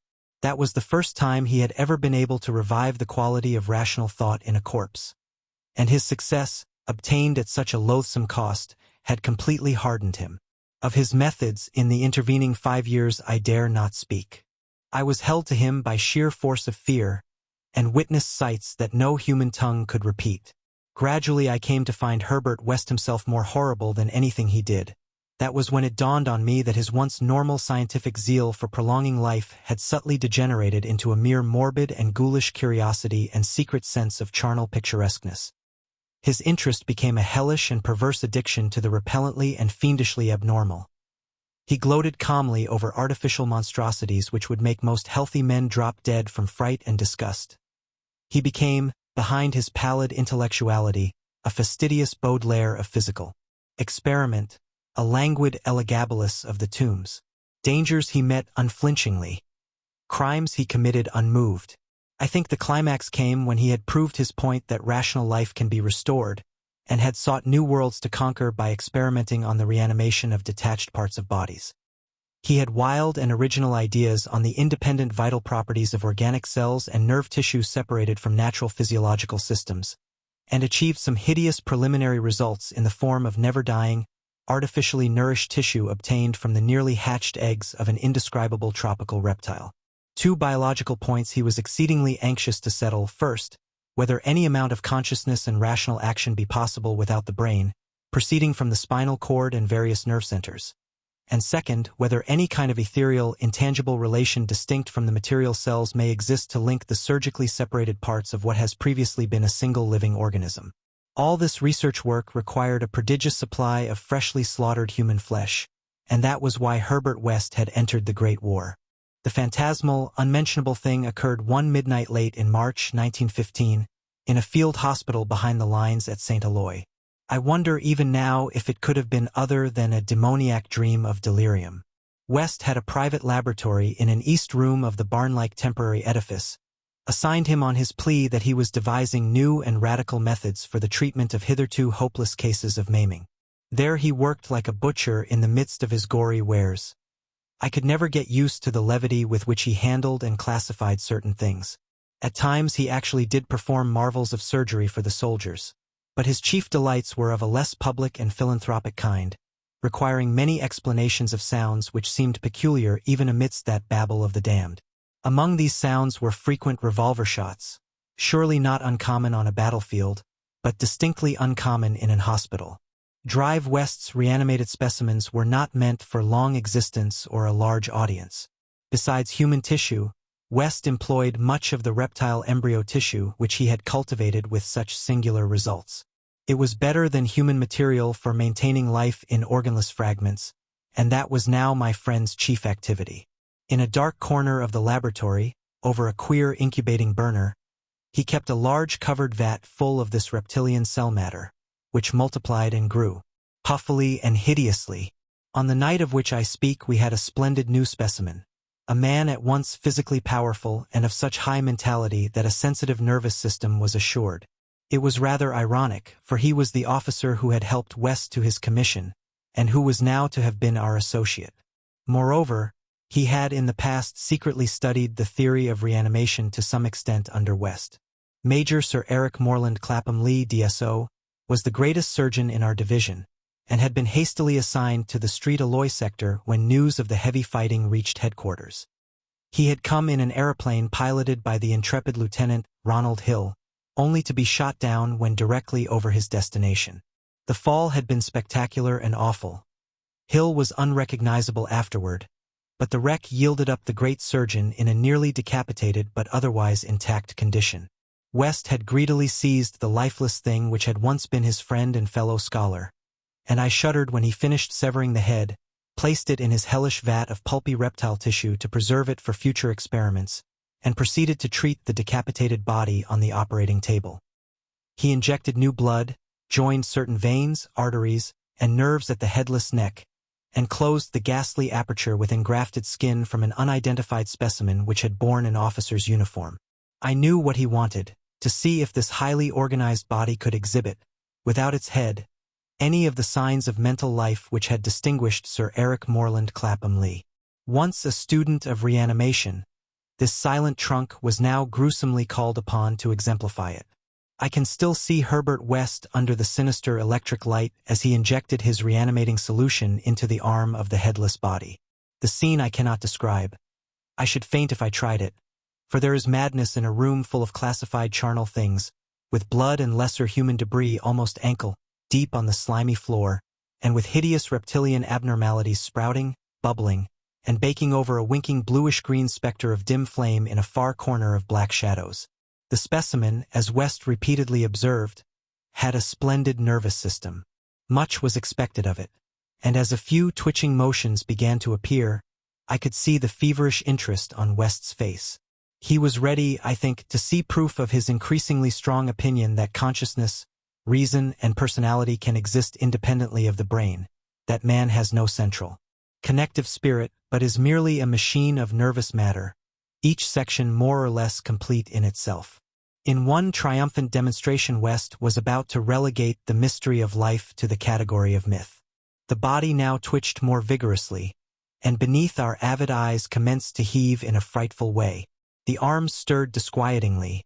That was the first time he had ever been able to revive the quality of rational thought in a corpse. And his success, obtained at such a loathsome cost, had completely hardened him. Of his methods in the intervening 5 years I dare not speak. I was held to him by sheer force of fear, and witnessed sights that no human tongue could repeat. Gradually I came to find Herbert West himself more horrible than anything he did. That was when it dawned on me that his once normal scientific zeal for prolonging life had subtly degenerated into a mere morbid and ghoulish curiosity and secret sense of charnel picturesqueness. His interest became a hellish and perverse addiction to the repellently and fiendishly abnormal. He gloated calmly over artificial monstrosities which would make most healthy men drop dead from fright and disgust. He became, behind his pallid intellectuality, a fastidious Baudelaire of physical experiment, a languid Elagabalus of the tombs. Dangers he met unflinchingly. Crimes he committed unmoved. I think the climax came when he had proved his point that rational life can be restored, and had sought new worlds to conquer by experimenting on the reanimation of detached parts of bodies. He had wild and original ideas on the independent vital properties of organic cells and nerve tissue separated from natural physiological systems, and achieved some hideous preliminary results in the form of never-dying, artificially nourished tissue obtained from the nearly hatched eggs of an indescribable tropical reptile. Two biological points he was exceedingly anxious to settle: first, whether any amount of consciousness and rational action be possible without the brain, proceeding from the spinal cord and various nerve centers; and second, whether any kind of ethereal, intangible relation distinct from the material cells may exist to link the surgically separated parts of what has previously been a single living organism. All this research work required a prodigious supply of freshly slaughtered human flesh, and that was why Herbert West had entered the Great War. The phantasmal, unmentionable thing occurred one midnight late in March 1915, in a field hospital behind the lines at St. Eloi. I wonder even now if it could have been other than a demoniac dream of delirium. West had a private laboratory in an east room of the barn-like temporary edifice, assigned him on his plea that he was devising new and radical methods for the treatment of hitherto hopeless cases of maiming. There he worked like a butcher in the midst of his gory wares. I could never get used to the levity with which he handled and classified certain things. At times he actually did perform marvels of surgery for the soldiers. But his chief delights were of a less public and philanthropic kind, requiring many explanations of sounds which seemed peculiar even amidst that babble of the damned. Among these sounds were frequent revolver shots, surely not uncommon on a battlefield, but distinctly uncommon in an hospital. Drive West's reanimated specimens were not meant for long existence or a large audience. Besides human tissue, West employed much of the reptile embryo tissue which he had cultivated with such singular results. It was better than human material for maintaining life in organless fragments, and that was now my friend's chief activity. In a dark corner of the laboratory, over a queer incubating burner, he kept a large covered vat full of this reptilian cell matter, which multiplied and grew, puffily and hideously. On the night of which I speak we had a splendid new specimen, a man at once physically powerful and of such high mentality that a sensitive nervous system was assured. It was rather ironic, for he was the officer who had helped West to his commission, and who was now to have been our associate. Moreover, he had in the past secretly studied the theory of reanimation to some extent under West. Major Sir Eric Morland Clapham Lee, DSO, was the greatest surgeon in our division, and had been hastily assigned to the Street Eloi sector when news of the heavy fighting reached headquarters. He had come in an aeroplane piloted by the intrepid Lieutenant Ronald Hill, only to be shot down when directly over his destination. The fall had been spectacular and awful. Hill was unrecognizable afterward, but the wreck yielded up the great surgeon in a nearly decapitated but otherwise intact condition. West had greedily seized the lifeless thing which had once been his friend and fellow scholar, and I shuddered when he finished severing the head, placed it in his hellish vat of pulpy reptile tissue to preserve it for future experiments, and proceeded to treat the decapitated body on the operating table. He injected new blood, joined certain veins, arteries, and nerves at the headless neck, and closed the ghastly aperture with engrafted skin from an unidentified specimen which had borne an officer's uniform. I knew what he wanted: to see if this highly organized body could exhibit, without its head, any of the signs of mental life which had distinguished Sir Eric Morland Clapham Lee. Once a student of reanimation, this silent trunk was now gruesomely called upon to exemplify it. I can still see Herbert West under the sinister electric light as he injected his reanimating solution into the arm of the headless body. The scene I cannot describe. I should faint if I tried it, for there is madness in a room full of classified charnel things, with blood and lesser human debris almost ankle-deep on the slimy floor, and with hideous reptilian abnormalities sprouting, bubbling, and baking over a winking bluish-green specter of dim flame in a far corner of black shadows. The specimen, as West repeatedly observed, had a splendid nervous system. Much was expected of it, and as a few twitching motions began to appear, I could see the feverish interest on West's face. He was ready, I think, to see proof of his increasingly strong opinion that consciousness, reason, and personality can exist independently of the brain, that man has no central, connective spirit, but is merely a machine of nervous matter, each section more or less complete in itself. In one triumphant demonstration, West was about to relegate the mystery of life to the category of myth. The body now twitched more vigorously, and beneath our avid eyes commenced to heave in a frightful way. The arms stirred disquietingly,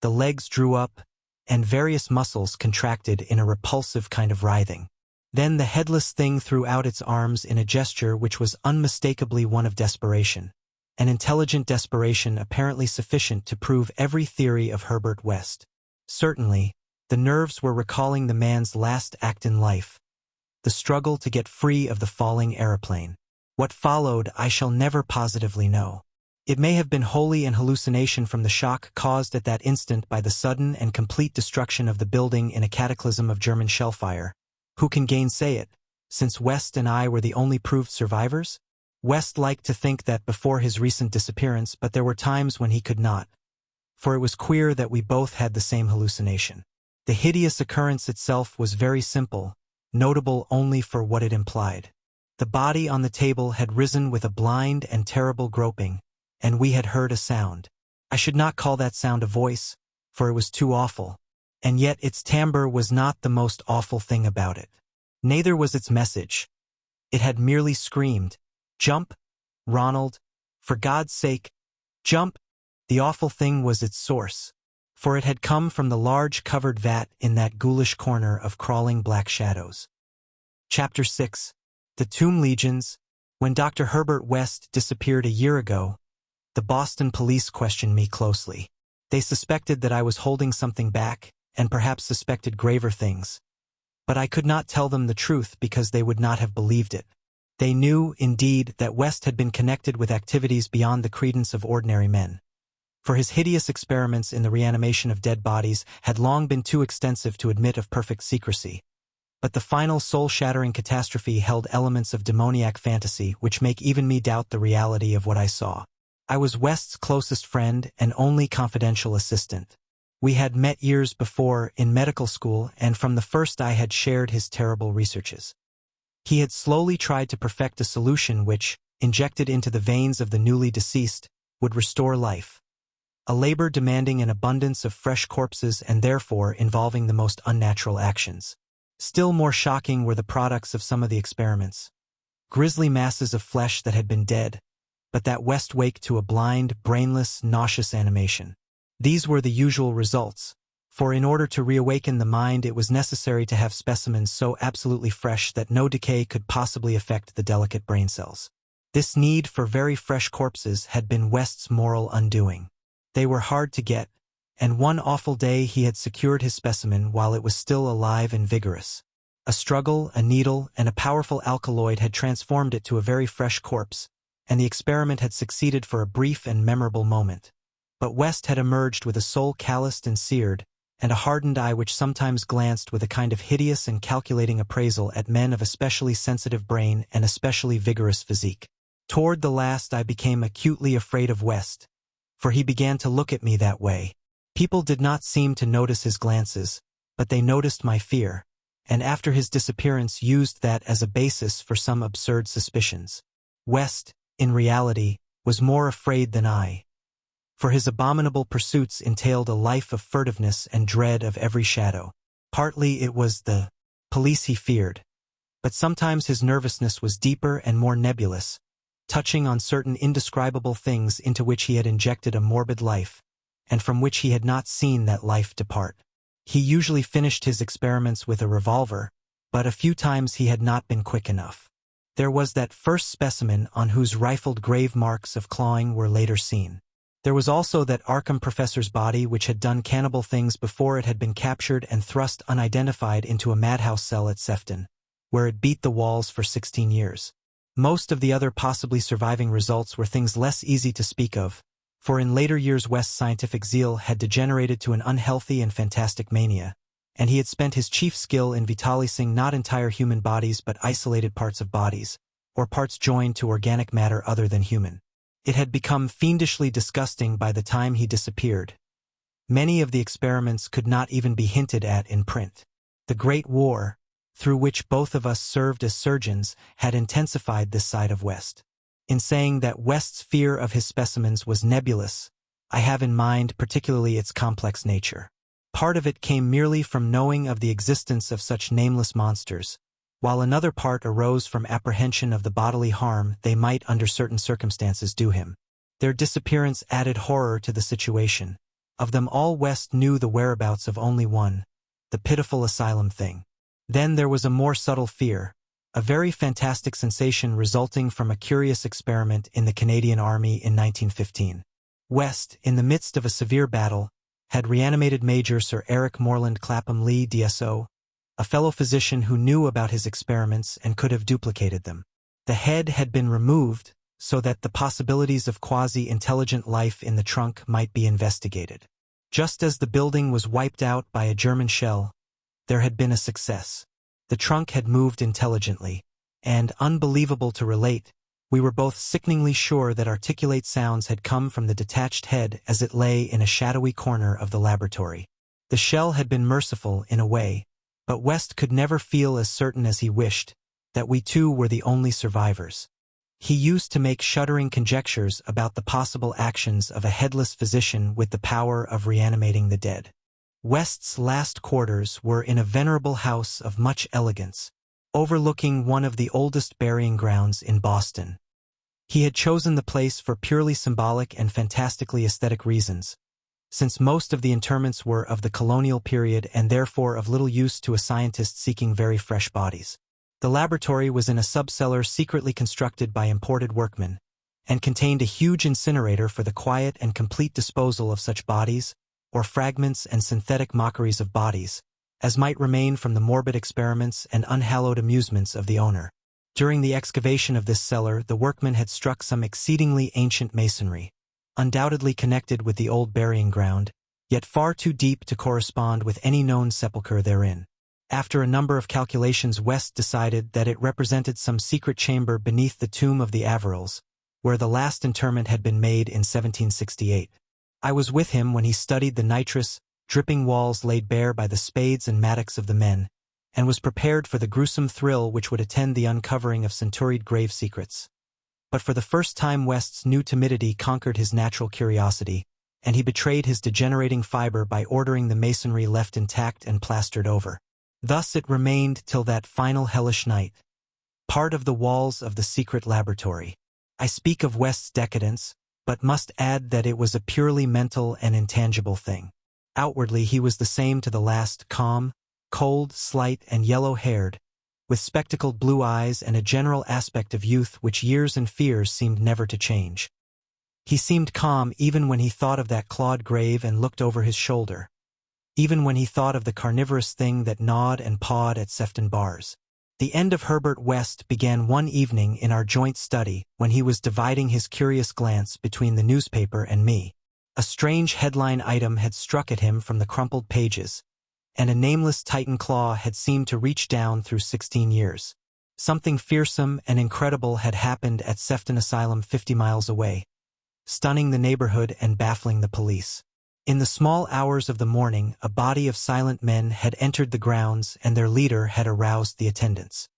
the legs drew up, and various muscles contracted in a repulsive kind of writhing. Then the headless thing threw out its arms in a gesture which was unmistakably one of desperation, an intelligent desperation apparently sufficient to prove every theory of Herbert West. Certainly, the nerves were recalling the man's last act in life, the struggle to get free of the falling aeroplane. What followed I shall never positively know. It may have been wholly an hallucination from the shock caused at that instant by the sudden and complete destruction of the building in a cataclysm of German shellfire. Who can gainsay it, since West and I were the only proved survivors? West liked to think that before his recent disappearance, but there were times when he could not, for it was queer that we both had the same hallucination. The hideous occurrence itself was very simple, notable only for what it implied. The body on the table had risen with a blind and terrible groping, and we had heard a sound. I should not call that sound a voice, for it was too awful, and yet its timbre was not the most awful thing about it. Neither was its message. It had merely screamed, "Jump, Ronald, for God's sake, jump!" The awful thing was its source, for it had come from the large covered vat in that ghoulish corner of crawling black shadows. Chapter 6. The Tomb Legions. When Dr. Herbert West disappeared a year ago, the Boston police questioned me closely. They suspected that I was holding something back, and perhaps suspected graver things. But I could not tell them the truth because they would not have believed it. They knew, indeed, that West had been connected with activities beyond the credence of ordinary men. For his hideous experiments in the reanimation of dead bodies had long been too extensive to admit of perfect secrecy. But the final soul-shattering catastrophe held elements of demoniac fantasy which make even me doubt the reality of what I saw. I was West's closest friend and only confidential assistant. We had met years before in medical school, and from the first I had shared his terrible researches. He had slowly tried to perfect a solution which, injected into the veins of the newly deceased, would restore life. A labor demanding an abundance of fresh corpses and therefore involving the most unnatural actions. Still more shocking were the products of some of the experiments. Grisly masses of flesh that had been dead, but that West waked to a blind, brainless, nauseous animation. These were the usual results, for in order to reawaken the mind it was necessary to have specimens so absolutely fresh that no decay could possibly affect the delicate brain cells. This need for very fresh corpses had been West's moral undoing. They were hard to get, and one awful day he had secured his specimen while it was still alive and vigorous. A struggle, a needle, and a powerful alkaloid had transformed it to a very fresh corpse, and the experiment had succeeded for a brief and memorable moment. But West had emerged with a soul calloused and seared, and a hardened eye which sometimes glanced with a kind of hideous and calculating appraisal at men of especially sensitive brain and especially vigorous physique. Toward the last I became acutely afraid of West, for he began to look at me that way. People did not seem to notice his glances, but they noticed my fear, and after his disappearance used that as a basis for some absurd suspicions. West, in reality, was more afraid than I, for his abominable pursuits entailed a life of furtiveness and dread of every shadow. Partly it was the police he feared, but sometimes his nervousness was deeper and more nebulous, touching on certain indescribable things into which he had injected a morbid life, and from which he had not seen that life depart. He usually finished his experiments with a revolver, but a few times he had not been quick enough. There was that first specimen on whose rifled grave marks of clawing were later seen. There was also that Arkham professor's body which had done cannibal things before it had been captured and thrust unidentified into a madhouse cell at Sefton, where it beat the walls for 16 years. Most of the other possibly surviving results were things less easy to speak of, for in later years West's scientific zeal had degenerated to an unhealthy and fantastic mania, and he had spent his chief skill in vitalising not entire human bodies but isolated parts of bodies, or parts joined to organic matter other than human. It had become fiendishly disgusting by the time he disappeared. Many of the experiments could not even be hinted at in print. The Great War, through which both of us served as surgeons, had intensified this side of West. In saying that West's fear of his specimens was nebulous, I have in mind particularly its complex nature. Part of it came merely from knowing of the existence of such nameless monsters, while another part arose from apprehension of the bodily harm they might under certain circumstances do him. Their disappearance added horror to the situation. Of them all, West knew the whereabouts of only one, the pitiful asylum thing. Then there was a more subtle fear, a very fantastic sensation resulting from a curious experiment in the Canadian Army in 1915. West, in the midst of a severe battle, had reanimated Major Sir Eric Morland Clapham Lee DSO, a fellow physician who knew about his experiments and could have duplicated them. The head had been removed so that the possibilities of quasi-intelligent life in the trunk might be investigated. Just as the building was wiped out by a German shell, there had been a success. The trunk had moved intelligently, and, unbelievable to relate, we were both sickeningly sure that articulate sounds had come from the detached head as it lay in a shadowy corner of the laboratory. The shell had been merciful in a way, but West could never feel as certain as he wished that we two were the only survivors. He used to make shuddering conjectures about the possible actions of a headless physician with the power of reanimating the dead. West's last quarters were in a venerable house of much elegance, overlooking one of the oldest burying grounds in Boston. He had chosen the place for purely symbolic and fantastically aesthetic reasons, since most of the interments were of the colonial period and therefore of little use to a scientist seeking very fresh bodies. The laboratory was in a subcellar secretly constructed by imported workmen, and contained a huge incinerator for the quiet and complete disposal of such bodies, or fragments and synthetic mockeries of bodies, as might remain from the morbid experiments and unhallowed amusements of the owner. During the excavation of this cellar, the workmen had struck some exceedingly ancient masonry, undoubtedly connected with the old burying ground, yet far too deep to correspond with any known sepulchre therein. After a number of calculations, West decided that it represented some secret chamber beneath the tomb of the Averils, where the last interment had been made in 1768. I was with him when he studied the nitrous, dripping walls laid bare by the spades and mattocks of the men, and was prepared for the gruesome thrill which would attend the uncovering of centuried grave secrets. But for the first time West's new timidity conquered his natural curiosity, and he betrayed his degenerating fiber by ordering the masonry left intact and plastered over. Thus it remained till that final hellish night, part of the walls of the secret laboratory. I speak of West's decadence, but must add that it was a purely mental and intangible thing. Outwardly he was the same to the last, calm, cold, slight, and yellow-haired, with spectacled blue eyes and a general aspect of youth which years and fears seemed never to change. He seemed calm even when he thought of that clawed grave and looked over his shoulder, even when he thought of the carnivorous thing that gnawed and pawed at Sefton bars. The end of Herbert West began one evening in our joint study when he was dividing his curious glance between the newspaper and me. A strange headline item had struck at him from the crumpled pages, and a nameless Titan claw had seemed to reach down through 16 years. Something fearsome and incredible had happened at Sefton Asylum 50 miles away, stunning the neighborhood and baffling the police. In the small hours of the morning, a body of silent men had entered the grounds and their leader had aroused the attendants.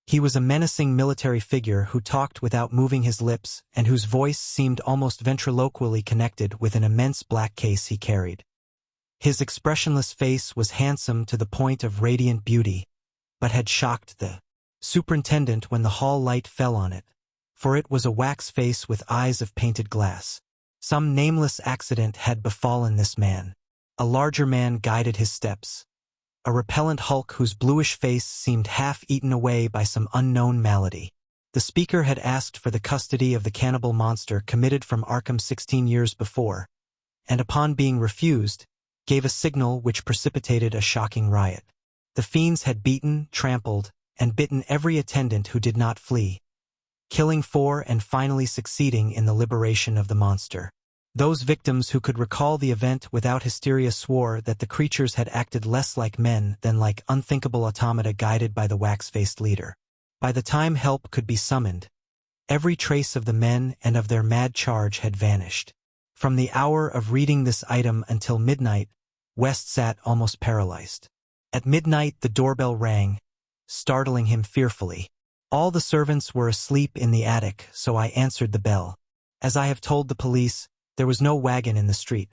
He was a menacing military figure who talked without moving his lips and whose voice seemed almost ventriloquially connected with an immense black case he carried. His expressionless face was handsome to the point of radiant beauty, but had shocked the superintendent when the hall light fell on it, for it was a wax face with eyes of painted glass. Some nameless accident had befallen this man. A larger man guided his steps, a repellent hulk whose bluish face seemed half eaten away by some unknown malady. The speaker had asked for the custody of the cannibal monster committed from Arkham 16 years before, and upon being refused, gave a signal which precipitated a shocking riot. The fiends had beaten, trampled, and bitten every attendant who did not flee, killing 4 and finally succeeding in the liberation of the monster. Those victims who could recall the event without hysteria swore that the creatures had acted less like men than like unthinkable automata guided by the wax-faced leader. By the time help could be summoned, every trace of the men and of their mad charge had vanished. From the hour of reading this item until midnight, West sat almost paralyzed. At midnight the doorbell rang, startling him fearfully. All the servants were asleep in the attic, so I answered the bell. As I have told the police, there was no wagon in the street,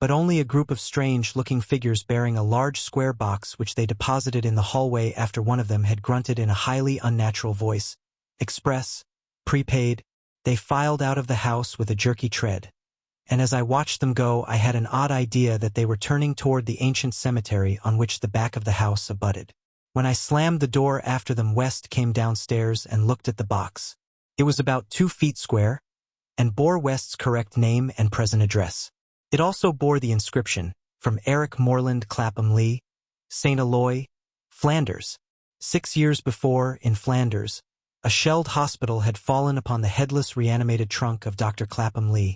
but only a group of strange-looking figures bearing a large square box which they deposited in the hallway after one of them had grunted in a highly unnatural voice. Express, prepaid. They filed out of the house with a jerky tread, and as I watched them go I had an odd idea that they were turning toward the ancient cemetery on which the back of the house abutted. When I slammed the door after them, West came downstairs and looked at the box. It was about 2 feet square, and bore West's correct name and present address. It also bore the inscription, from Eric Moreland Clapham Lee, St. Eloi, Flanders. 6 years before, in Flanders, a shelled hospital had fallen upon the headless reanimated trunk of Dr. Clapham Lee,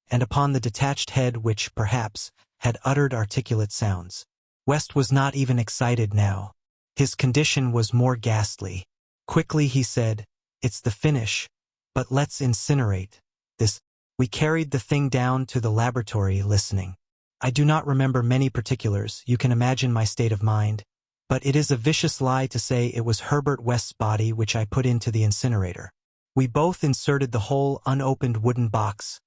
and upon the detached head which, perhaps, had uttered articulate sounds. West was not even excited now. His condition was more ghastly. Quickly he said, "It's the finish, but let's incinerate this." We carried the thing down to the laboratory, listening. I do not remember many particulars, you can imagine my state of mind, but it is a vicious lie to say it was Herbert West's body which I put into the incinerator. We both inserted the whole unopened wooden box,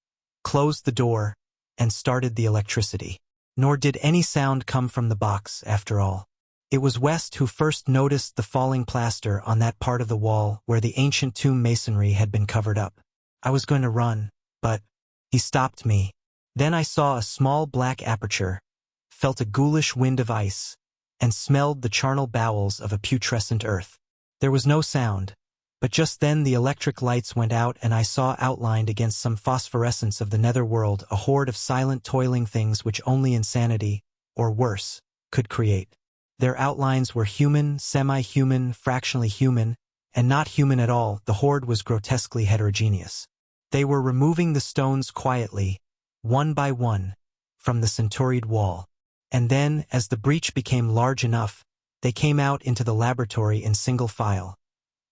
closed the door, and started the electricity. Nor did any sound come from the box, after all. It was West who first noticed the falling plaster on that part of the wall where the ancient tomb masonry had been covered up. I was going to run, but he stopped me. Then I saw a small black aperture, felt a ghoulish wind of ice, and smelled the charnel bowels of a putrescent earth. There was no sound, but just then the electric lights went out and I saw outlined against some phosphorescence of the netherworld a horde of silent toiling things which only insanity, or worse, could create. Their outlines were human, semi-human, fractionally human, and not human at all. The horde was grotesquely heterogeneous. They were removing the stones quietly, one by one, from the centuried wall. And then, as the breach became large enough, they came out into the laboratory in single file,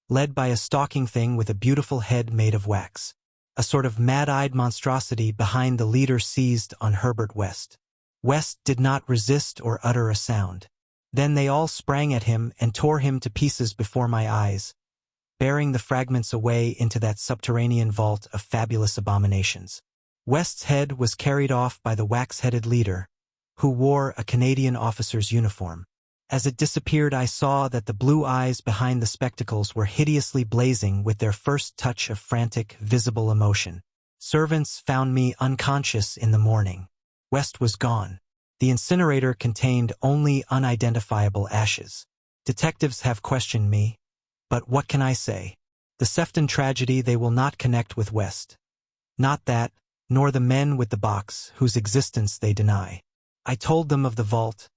led by a stalking thing with a beautiful head made of wax. A sort of mad-eyed monstrosity behind the leader seized on Herbert West. West did not resist or utter a sound. Then they all sprang at him and tore him to pieces before my eyes, bearing the fragments away into that subterranean vault of fabulous abominations. West's head was carried off by the wax-headed leader, who wore a Canadian officer's uniform. As it disappeared, I saw that the blue eyes behind the spectacles were hideously blazing with their first touch of frantic, visible emotion. Servants found me unconscious in the morning. West was gone. The incinerator contained only unidentifiable ashes. Detectives have questioned me, but what can I say? The Sefton tragedy they will not connect with West. Not that, nor the men with the box, whose existence they deny. I told them of the vault,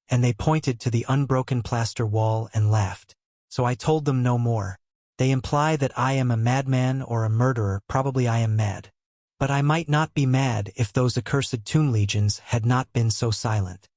and they pointed to the unbroken plaster wall and laughed. So I told them no more. They imply that I am a madman or a murderer. Probably I am mad. But I might not be mad if those accursed tomb legions had not been so silent.